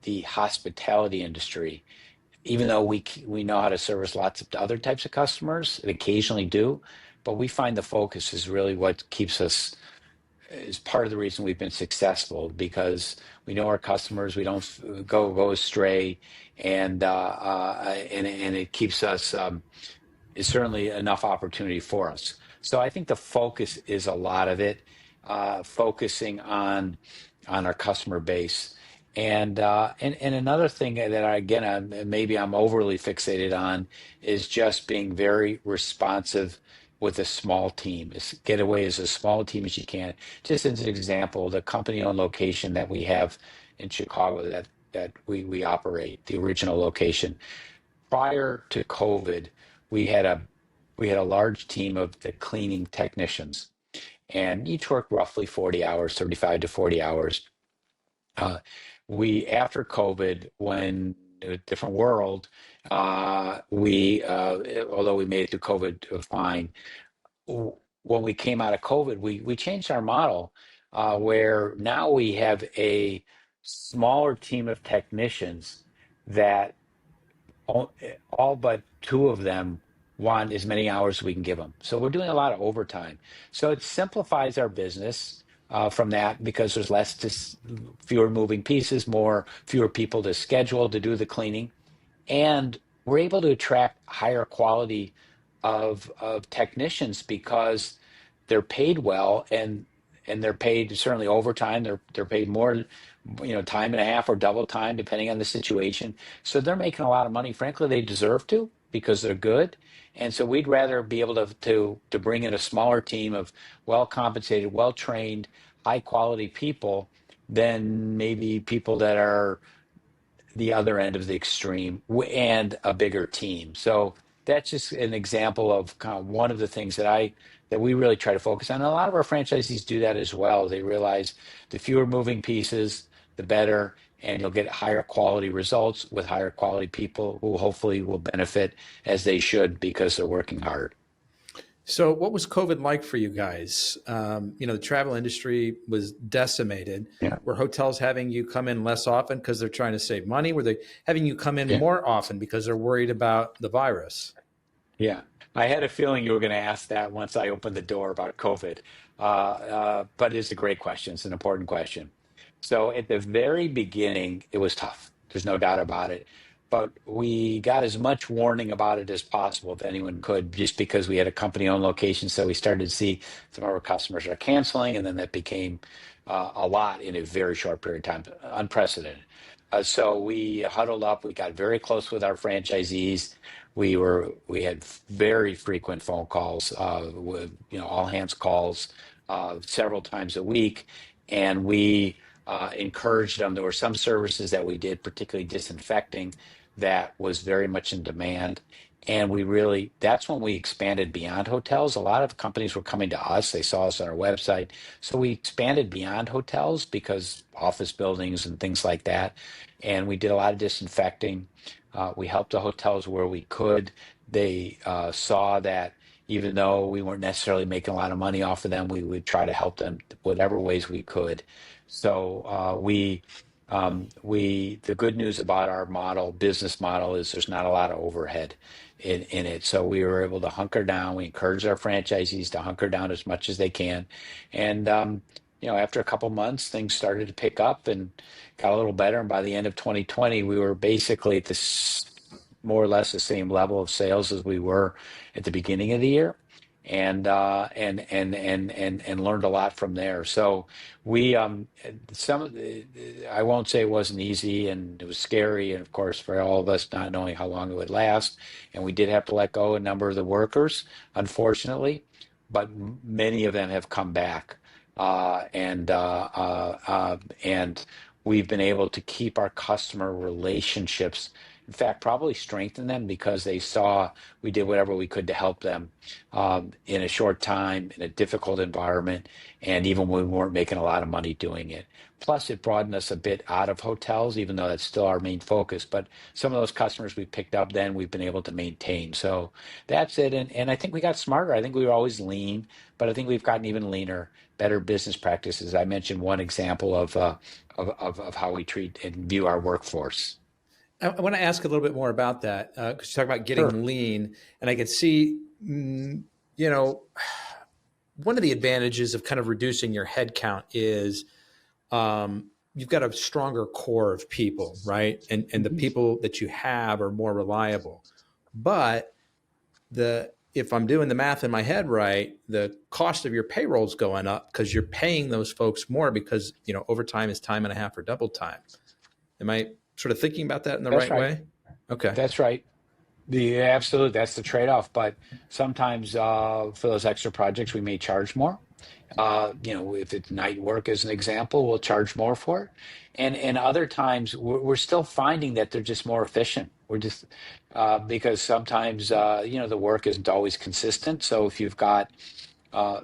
Speaker 2: the hospitality industry, even though we know how to service lots of other types of customers and occasionally do, but we find the focus is really what keeps us, is part of the reason we've been successful, because we know our customers, we don't go astray, and it keeps us, is certainly enough opportunity for us. So I think the focus is a lot of it, focusing on our customer base. And another thing that maybe I'm overly fixated on is just being very responsive with a small team. Get away as a small team as you can. Just as an example, the company-owned location that we have in Chicago that we operate, the original location. Prior to COVID, we had a large team of the cleaning technicians, and each worked roughly 40 hours, 35 to 40 hours. We After COVID, when a different world, we although we made it through COVID fine, when we came out of COVID, we changed our model, where now we have a smaller team of technicians that all but two of them want as many hours as we can give them. So we're doing a lot of overtime. So it simplifies our business from that, because there's fewer moving pieces, fewer people to schedule to do the cleaning, and we're able to attract higher quality of technicians because they're paid well, and they're paid certainly overtime. They're paid more, time and a half or double time depending on the situation. So they're making a lot of money. Frankly, they deserve to, because they're good. And so we'd rather be able to bring in a smaller team of well compensated, well trained, high quality people than maybe people that are the other end of the extreme and a bigger team. So that's just an example of kind of one of the things that we really try to focus on. And a lot of our franchisees do that as well. They realize the fewer moving pieces, the better, and you'll get higher quality results with higher quality people who hopefully will benefit as they should because they're working hard.
Speaker 1: So what was COVID like for you guys? The travel industry was decimated.
Speaker 2: Yeah.
Speaker 1: Were hotels having you come in less often because they're trying to save money? Were they having you come in
Speaker 2: Yeah.
Speaker 1: more often because they're worried about the virus?
Speaker 2: Yeah, I had a feeling you were going to ask that once I opened the door about COVID. But it's a great question. It's an important question. So at the very beginning, it was tough. There's no doubt about it. But we got as much warning about it as possible, if anyone could, just because we had a company-owned location. So we started to see some of our customers are canceling, and then that became a lot in a very short period of time, unprecedented. So we huddled up. We got very close with our franchisees. We had very frequent phone calls, with all hands calls, several times a week, and we encouraged them. There were some services that we did, particularly disinfecting, that was very much in demand. And that's when we expanded beyond hotels. A lot of companies were coming to us. They saw us on our website. So we expanded beyond hotels because office buildings and things like that. And we did a lot of disinfecting. We helped the hotels where we could. They saw that even though we weren't necessarily making a lot of money off of them, we would try to help them whatever ways we could. So the good news about our business model, is there's not a lot of overhead in it. So we were able to hunker down. We encouraged our franchisees to hunker down as much as they can. And, after a couple months, things started to pick up and got a little better. And by the end of 2020, we were basically at this more or less the same level of sales as we were at the beginning of the year, and learned a lot from there. So we I won't say it wasn't easy, and it was scary, and of course for all of us not knowing how long it would last, and we did have to let go a number of the workers, unfortunately, but many of them have come back, and we've been able to keep our customer relationships. In fact, probably strengthen them because they saw we did whatever we could to help them, in a short time, in a difficult environment, and even when we weren't making a lot of money doing it. Plus, it broadened us a bit out of hotels, even though that's still our main focus. But some of those customers we picked up then, we've been able to maintain. So that's it. And I think we got smarter. I think we were always lean, but I think we've gotten even leaner, better business practices. I mentioned one example of how we treat and view our workforce.
Speaker 1: I want to ask a little bit more about that, because you talk about
Speaker 2: Sure.
Speaker 1: getting lean, and I can see, one of the advantages of kind of reducing your headcount is, you've got a stronger core of people, right? And the people that you have are more reliable. But if I'm doing the math in my head right, the cost of your payroll is going up because you're paying those folks more because overtime is time and a half or double time. Am I sort of thinking about that in the
Speaker 2: That's
Speaker 1: right
Speaker 2: right.
Speaker 1: way? Okay.
Speaker 2: That's right. Absolute. That's the trade-off. But sometimes, for those extra projects, we may charge more. If it's night work as an example, we'll charge more for it. And other times, we're still finding that they're just more efficient. We're just because sometimes, the work isn't always consistent. So if you've got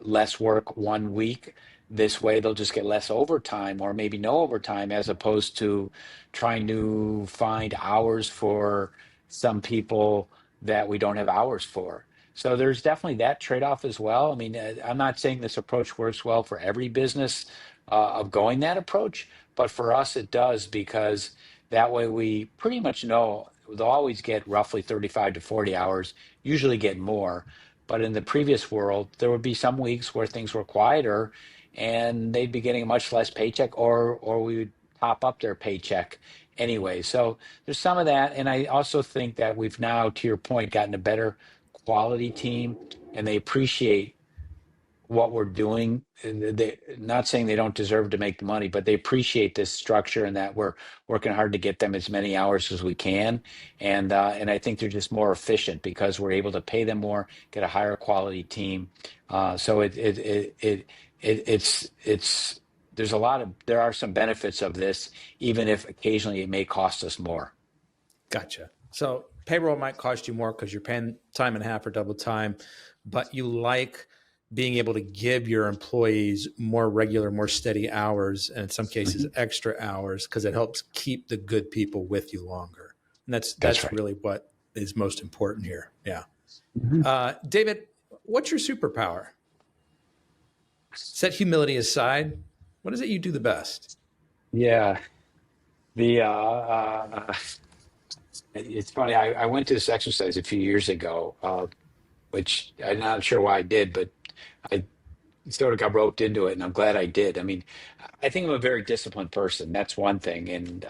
Speaker 2: less work one week, this way they'll just get less overtime or maybe no overtime, as opposed to trying to find hours for some people that we don't have hours for. So there's definitely that trade-off as well. I mean, I'm not saying this approach works well for every business, of going that approach, but for us it does, because that way we pretty much know they'll always get roughly 35 to 40 hours, usually get more. But in the previous world, there would be some weeks where things were quieter and they'd be getting a much less paycheck, or we would top up their paycheck anyway. So there's some of that. And I also think that we've now, to your point, gotten a better quality team, and they appreciate what we're doing. They, not saying they don't deserve to make the money, but they appreciate this structure and that we're working hard to get them as many hours as we can. And I think they're just more efficient because we're able to pay them more, get a higher quality team. So it's there are some benefits of this, even if occasionally it may cost us more.
Speaker 1: Gotcha. So payroll might cost you more because you're paying time and a half or double time, but you like being able to give your employees more regular, more steady hours, and in some cases
Speaker 2: Mhm.
Speaker 1: extra hours, because it helps keep the good people with you longer. And
Speaker 2: That's
Speaker 1: that's
Speaker 2: right.
Speaker 1: really what is most important here. Yeah.
Speaker 2: Mhm.
Speaker 1: David, what's your superpower? Set humility aside. What is it you do the best?
Speaker 2: Yeah. The It's funny. I went to this exercise a few years ago. which I'm not sure why I did, but I sort of got roped into it, and I'm glad I did. I mean, I think I'm a very disciplined person. That's one thing, and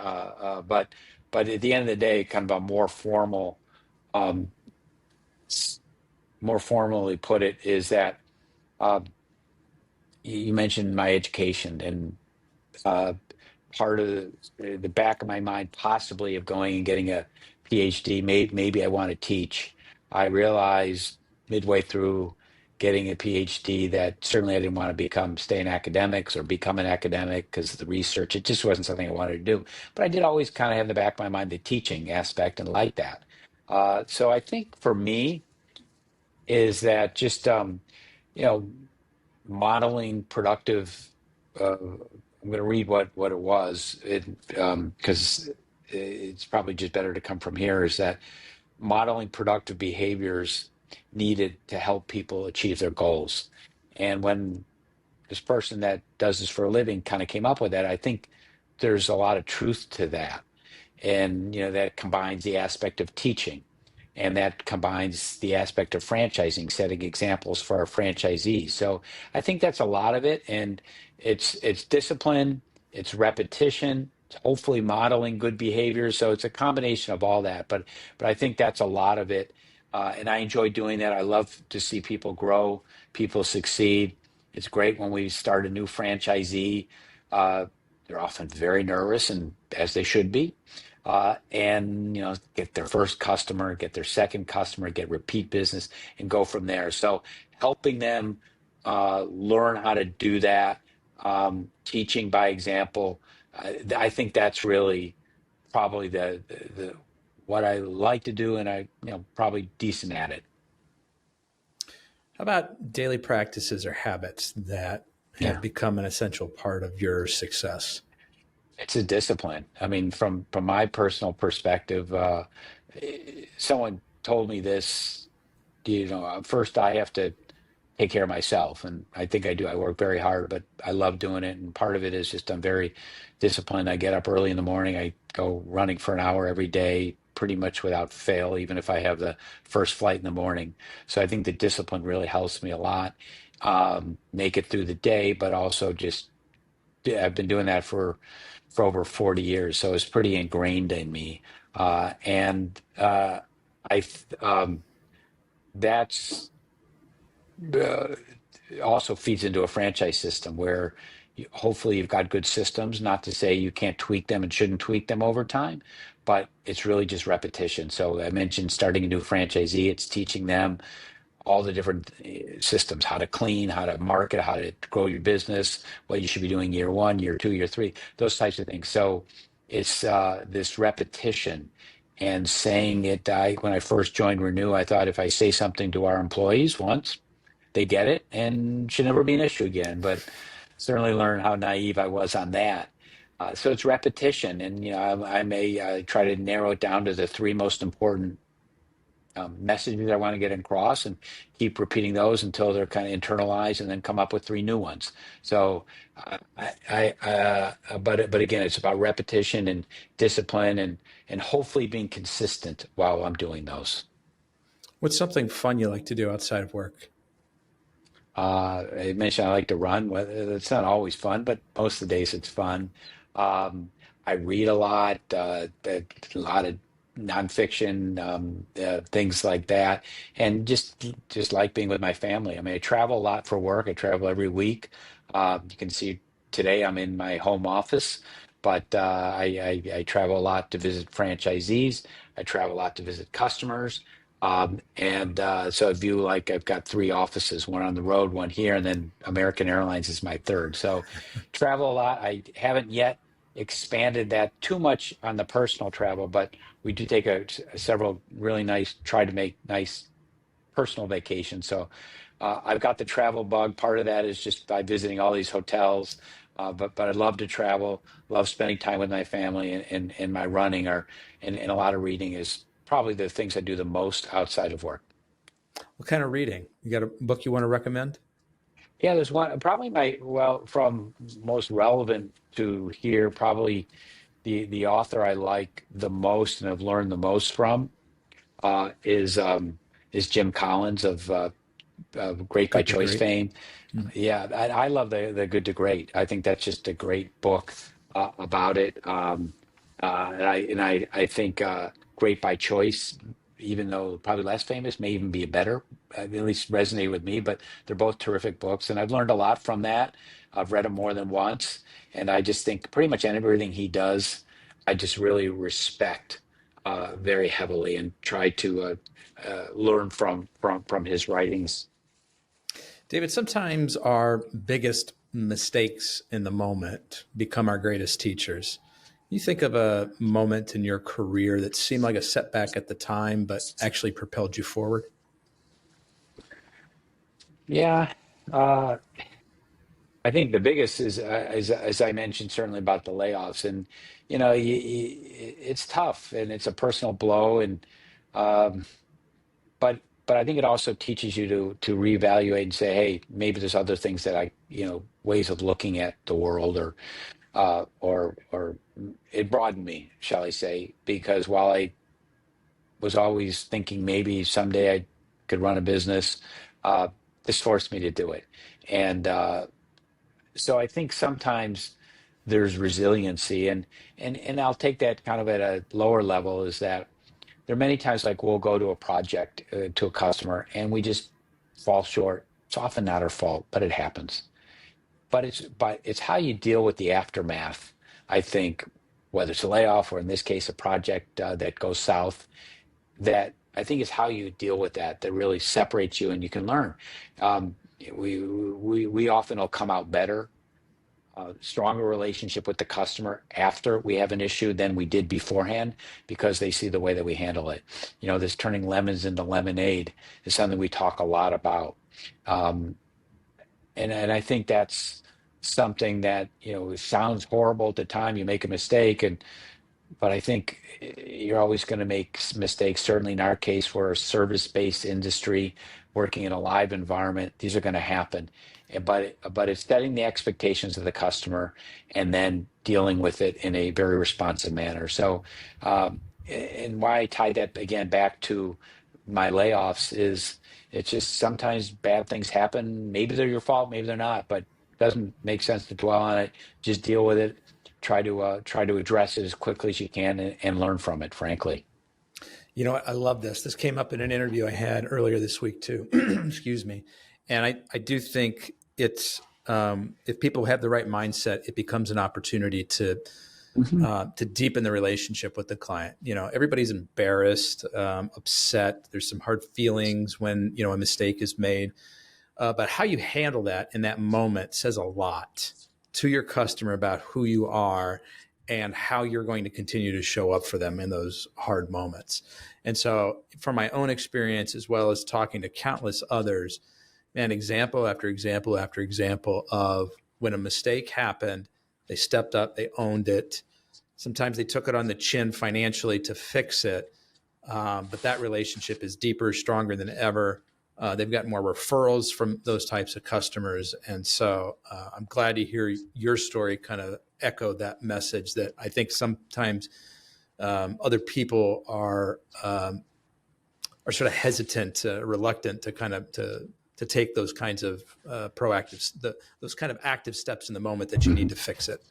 Speaker 2: but at the end of the day, kind of a more formal, um, more formally put it, is that uh, you mentioned my education, and uh, part of the back of my mind, possibly of going and getting a PhD. Maybe I want to teach. I realized midway through getting a PhD that certainly I didn't want to stay in academics or become an academic because the research, it just wasn't something I wanted to do. But I did always kind of have in the back of my mind the teaching aspect and like that. So I think for me is that just you know modeling productive. I'm going to read what it was, because it's probably just better to come from here. Is that modeling productive behaviors needed to help people achieve their goals? And when this person that does this for a living kind of came up with that, I think there's a lot of truth to that. And that combines the aspect of teaching, and that combines the aspect of franchising, setting examples for our franchisees. So I think that's a lot of it, and it's discipline, it's repetition, it's hopefully modeling good behavior. So it's a combination of all that, but I think that's a lot of it. And I enjoy doing that. I love to see people grow, people succeed. It's great when we start a new franchisee. uh, they're often very nervous, and as they should be, and get their first customer, get their second customer, get repeat business, and go from there. So helping them learn how to do that, teaching by example, I think that's really probably the what I like to do, and I probably decent at it.
Speaker 1: How about daily practices or habits that have
Speaker 2: Yeah.
Speaker 1: become an essential part of your success?
Speaker 2: It's a discipline. I mean, from my personal perspective, someone told me this. First I have to take care of myself, and I think I do. I work very hard, but I love doing it, and part of it is just I'm very disciplined. I get up early in the morning. I go running for an hour every day, pretty much without fail, even if I have the first flight in the morning. So I think the discipline really helps me a lot. Make it through the day, but also just yeah, I've been doing that for over 40 years, so it's pretty ingrained in me. And I that's uh, also feeds into a franchise system where hopefully you've got good systems. Not to say you can't tweak them and shouldn't tweak them over time, but it's really just repetition. So I mentioned starting a new franchisee, it's teaching them all the different systems, how to clean, how to market, how to grow your business, what you should be doing year one, year two, year three, those types of things. So it's this repetition and saying it. When I first joined Renew, I thought if I say something to our employees once, they get it and should never be an issue again. But certainly learned how naive I was on that. So it's repetition, and I may try to narrow it down to the three most important messages I want to get across, and keep repeating those until they're kind of internalized, and then come up with three new ones. So, but again, it's about repetition and discipline, and hopefully being consistent while I'm doing those.
Speaker 1: What's something fun you like to do outside of work?
Speaker 2: I mentioned I like to run. Well, it's not always fun, but most of the days it's fun. Um, I read a lot, a lot of nonfiction, things like that, and just like being with my family. I mean, I travel a lot for work. I travel every week. You can see today I'm in my home office, but I travel a lot to visit franchisees. I travel a lot to visit customers. And so I view like I've got three offices, one on the road, one here, and then American Airlines is my third. So travel a lot. I haven't yet expanded that too much on the personal travel, but we do take several really nice, try to make nice personal vacations. So I've got the travel bug. Part of that is just by visiting all these hotels. But I love to travel, love spending time with my family, and my running and a lot of reading is probably the things I do the most outside of work.
Speaker 1: What kind of reading? You got a book you want to recommend?
Speaker 2: Yeah, there's one probably from most relevant to here, probably the author I like the most and have learned the most from is is Jim Collins of Great by
Speaker 1: Good to
Speaker 2: Choice
Speaker 1: great.
Speaker 2: fame. Yeah, I love the Good to Great. I think that's just a great book about it. And I think Great by Choice, even though probably less famous, may even be a better. At least resonate with me. But they're both terrific books, and I've learned a lot from that. I've read them more than once, and I just think pretty much everything he does, I just really respect very heavily, and try to learn from his writings.
Speaker 1: David, sometimes our biggest mistakes in the moment become our greatest teachers. You think of a moment in your career that seemed like a setback at the time, but actually propelled you forward?
Speaker 2: Yeah, uh, I think the biggest is, as I mentioned, certainly about the layoffs, and it's tough and it's a personal blow, and um, but I think it also teaches you to reevaluate and say, hey, maybe there's other things that ways of looking at the world, or it broadened me, shall I say, because while I was always thinking maybe someday I could run a business, uh, this forced me to do it, and so I think sometimes there's resiliency, and I'll take that kind of at a lower level, is that there are many times like we'll go to a project to a customer and we just fall short. It's often not our fault, but it happens. But it's how you deal with the aftermath. I think, whether it's a layoff or in this case a project that goes south, that I think is how you deal with that really separates you, and you can learn. Um, we often will come out better, stronger relationship with the customer after we have an issue than we did beforehand, because they see the way that we handle it. This turning lemons into lemonade is something we talk a lot about. Um, and I think that's something that, it sounds horrible at the time. You make a mistake, but I think you're always going to make mistakes. Certainly in our case, we're a service-based industry working in a live environment. These are going to happen. But it's setting the expectations of the customer and then dealing with it in a very responsive manner. So, and why I tie that again back to my layoffs is, it's just sometimes bad things happen. Maybe they're your fault, maybe they're not, but it doesn't make sense to dwell on it. Just deal with it. Try to address it as quickly as you can, and learn from it, frankly.
Speaker 1: I love this. This came up in an interview I had earlier this week too. Excuse me. And I do think it's if people have the right mindset, it becomes an opportunity to deepen the relationship with the client. Everybody's embarrassed, upset. There's some hard feelings when a mistake is made, but how you handle that in that moment says a lot to your customer about who you are and how you're going to continue to show up for them in those hard moments. And so, from my own experience, as well as talking to countless others, man, example after example after example of when a mistake happened, they stepped up, they owned it. Sometimes they took it on the chin financially to fix it, but that relationship is deeper, stronger than ever. They've got more referrals from those types of customers. And so I'm glad to hear your story kind of echo that message, that I think sometimes other people are sort of hesitant, reluctant to kind of to take those kinds of those kind of active steps in the moment that you need to fix it.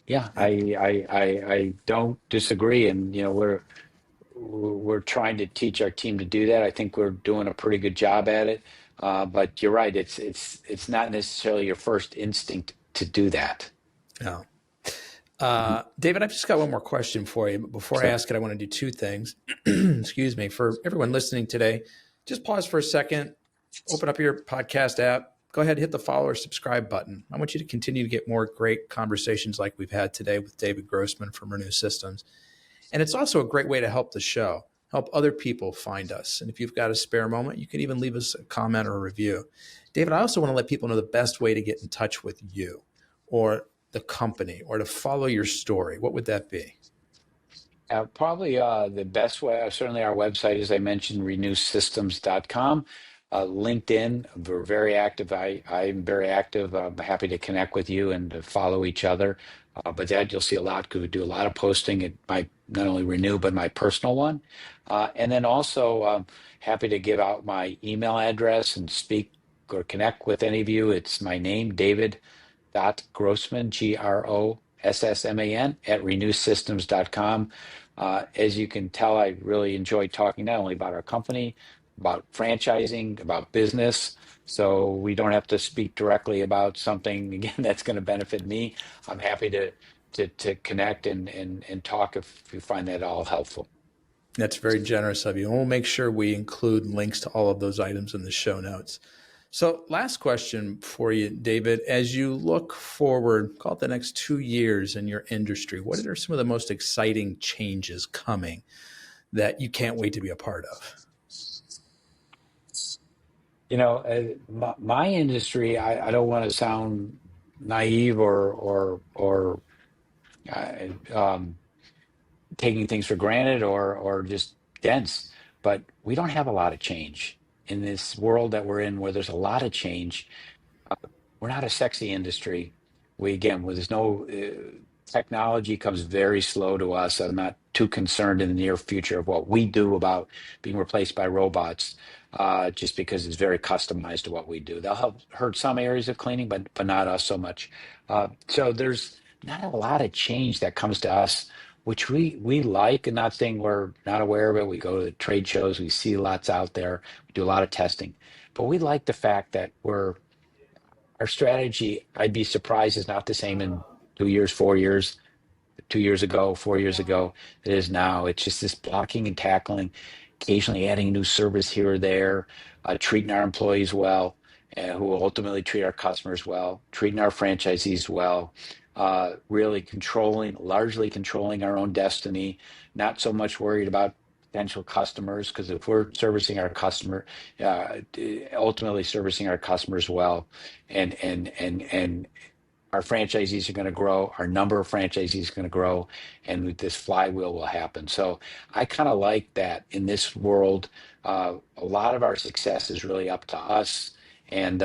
Speaker 2: Yeah, I don't disagree, and we're trying to teach our team to do that. I think we're doing a pretty good job at it. But you're right; it's not necessarily your first instinct to do that.
Speaker 1: No. David, I've just got one more question for you. But before I ask it, I want to do two things. Excuse me. For everyone listening today, just pause for a second, open up your podcast app, go ahead and hit the follow or subscribe button. I want you to continue to get more great conversations like we've had today with David Grossman from Renue Systems. And it's also a great way to help the show, help other people find us. And if you've got a spare moment, you can even leave us a comment or a review. David, I also want to let people know the best way to get in touch with you or the company or to follow your story. What would that be?
Speaker 2: Probably the best way, certainly our website, as I mentioned, renewysystems.com. LinkedIn, we're very active. I'm very active. I'm happy to connect with you and to follow each other. But that you'll see a lot because we do a lot of posting at my not only Renue but my personal one, and then also happy to give out my email address and speak or connect with any of you. It's my name, David Grossman, Grossman at renewysystems.com. As you can tell, I really enjoy talking not only about our company, about franchising, about business. So we don't have to speak directly about something again that's going to benefit me. I'm happy to connect and talk if you find that all helpful.
Speaker 1: That's very generous of you. And we'll make sure we include links to all of those items in the show notes. So last question for you, David. As you look forward, call it the next 2 years in your industry, what are some of the most exciting changes coming that you can't wait to be a part of?
Speaker 2: You know, my industry, I don't want to sound naive or taking things for granted or just dense, but we don't have a lot of change in this world that we're in where there's a lot of change. We're not a sexy industry. Where there's no technology comes very slow to us. I'm not too concerned in the near future of what we do about being replaced by robots, just because it's very customized to what we do. They'll help hurt some areas of cleaning, but not us so much. So there's not a lot of change that comes to us, which we like, and not saying we're not aware of it. We go to the trade shows, we see lots out there, we do a lot of testing, but we like the fact that our strategy, I'd be surprised, is not the same in 2 years, 4 years, 2 years ago, 4 years ago, it is now. It's just this blocking and tackling, occasionally adding a new service here or there, treating our employees well, who will ultimately treat our customers well, treating our franchisees well, largely controlling our own destiny, not so much worried about potential customers, because if we're servicing our customer, ultimately servicing our customers well, and our franchisees are going to grow, our number of franchisees is going to grow, and this flywheel will happen. So I kind of like that in this world. A lot of our success is really up to us, and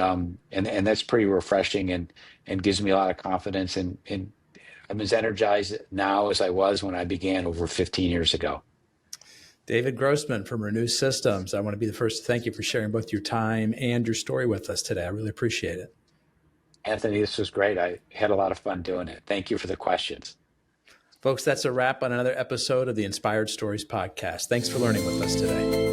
Speaker 2: that's pretty refreshing and gives me a lot of confidence. And I'm as energized now as I was when I began over 15 years ago.
Speaker 1: David Grossman from Renue Systems. I want to be the first to thank you for sharing both your time and your story with us today. I really appreciate it.
Speaker 2: Anthony, this was great. I had a lot of fun doing it. Thank you for the questions.
Speaker 1: Folks, that's a wrap on another episode of the Inspired Stories podcast. Thanks for learning with us today.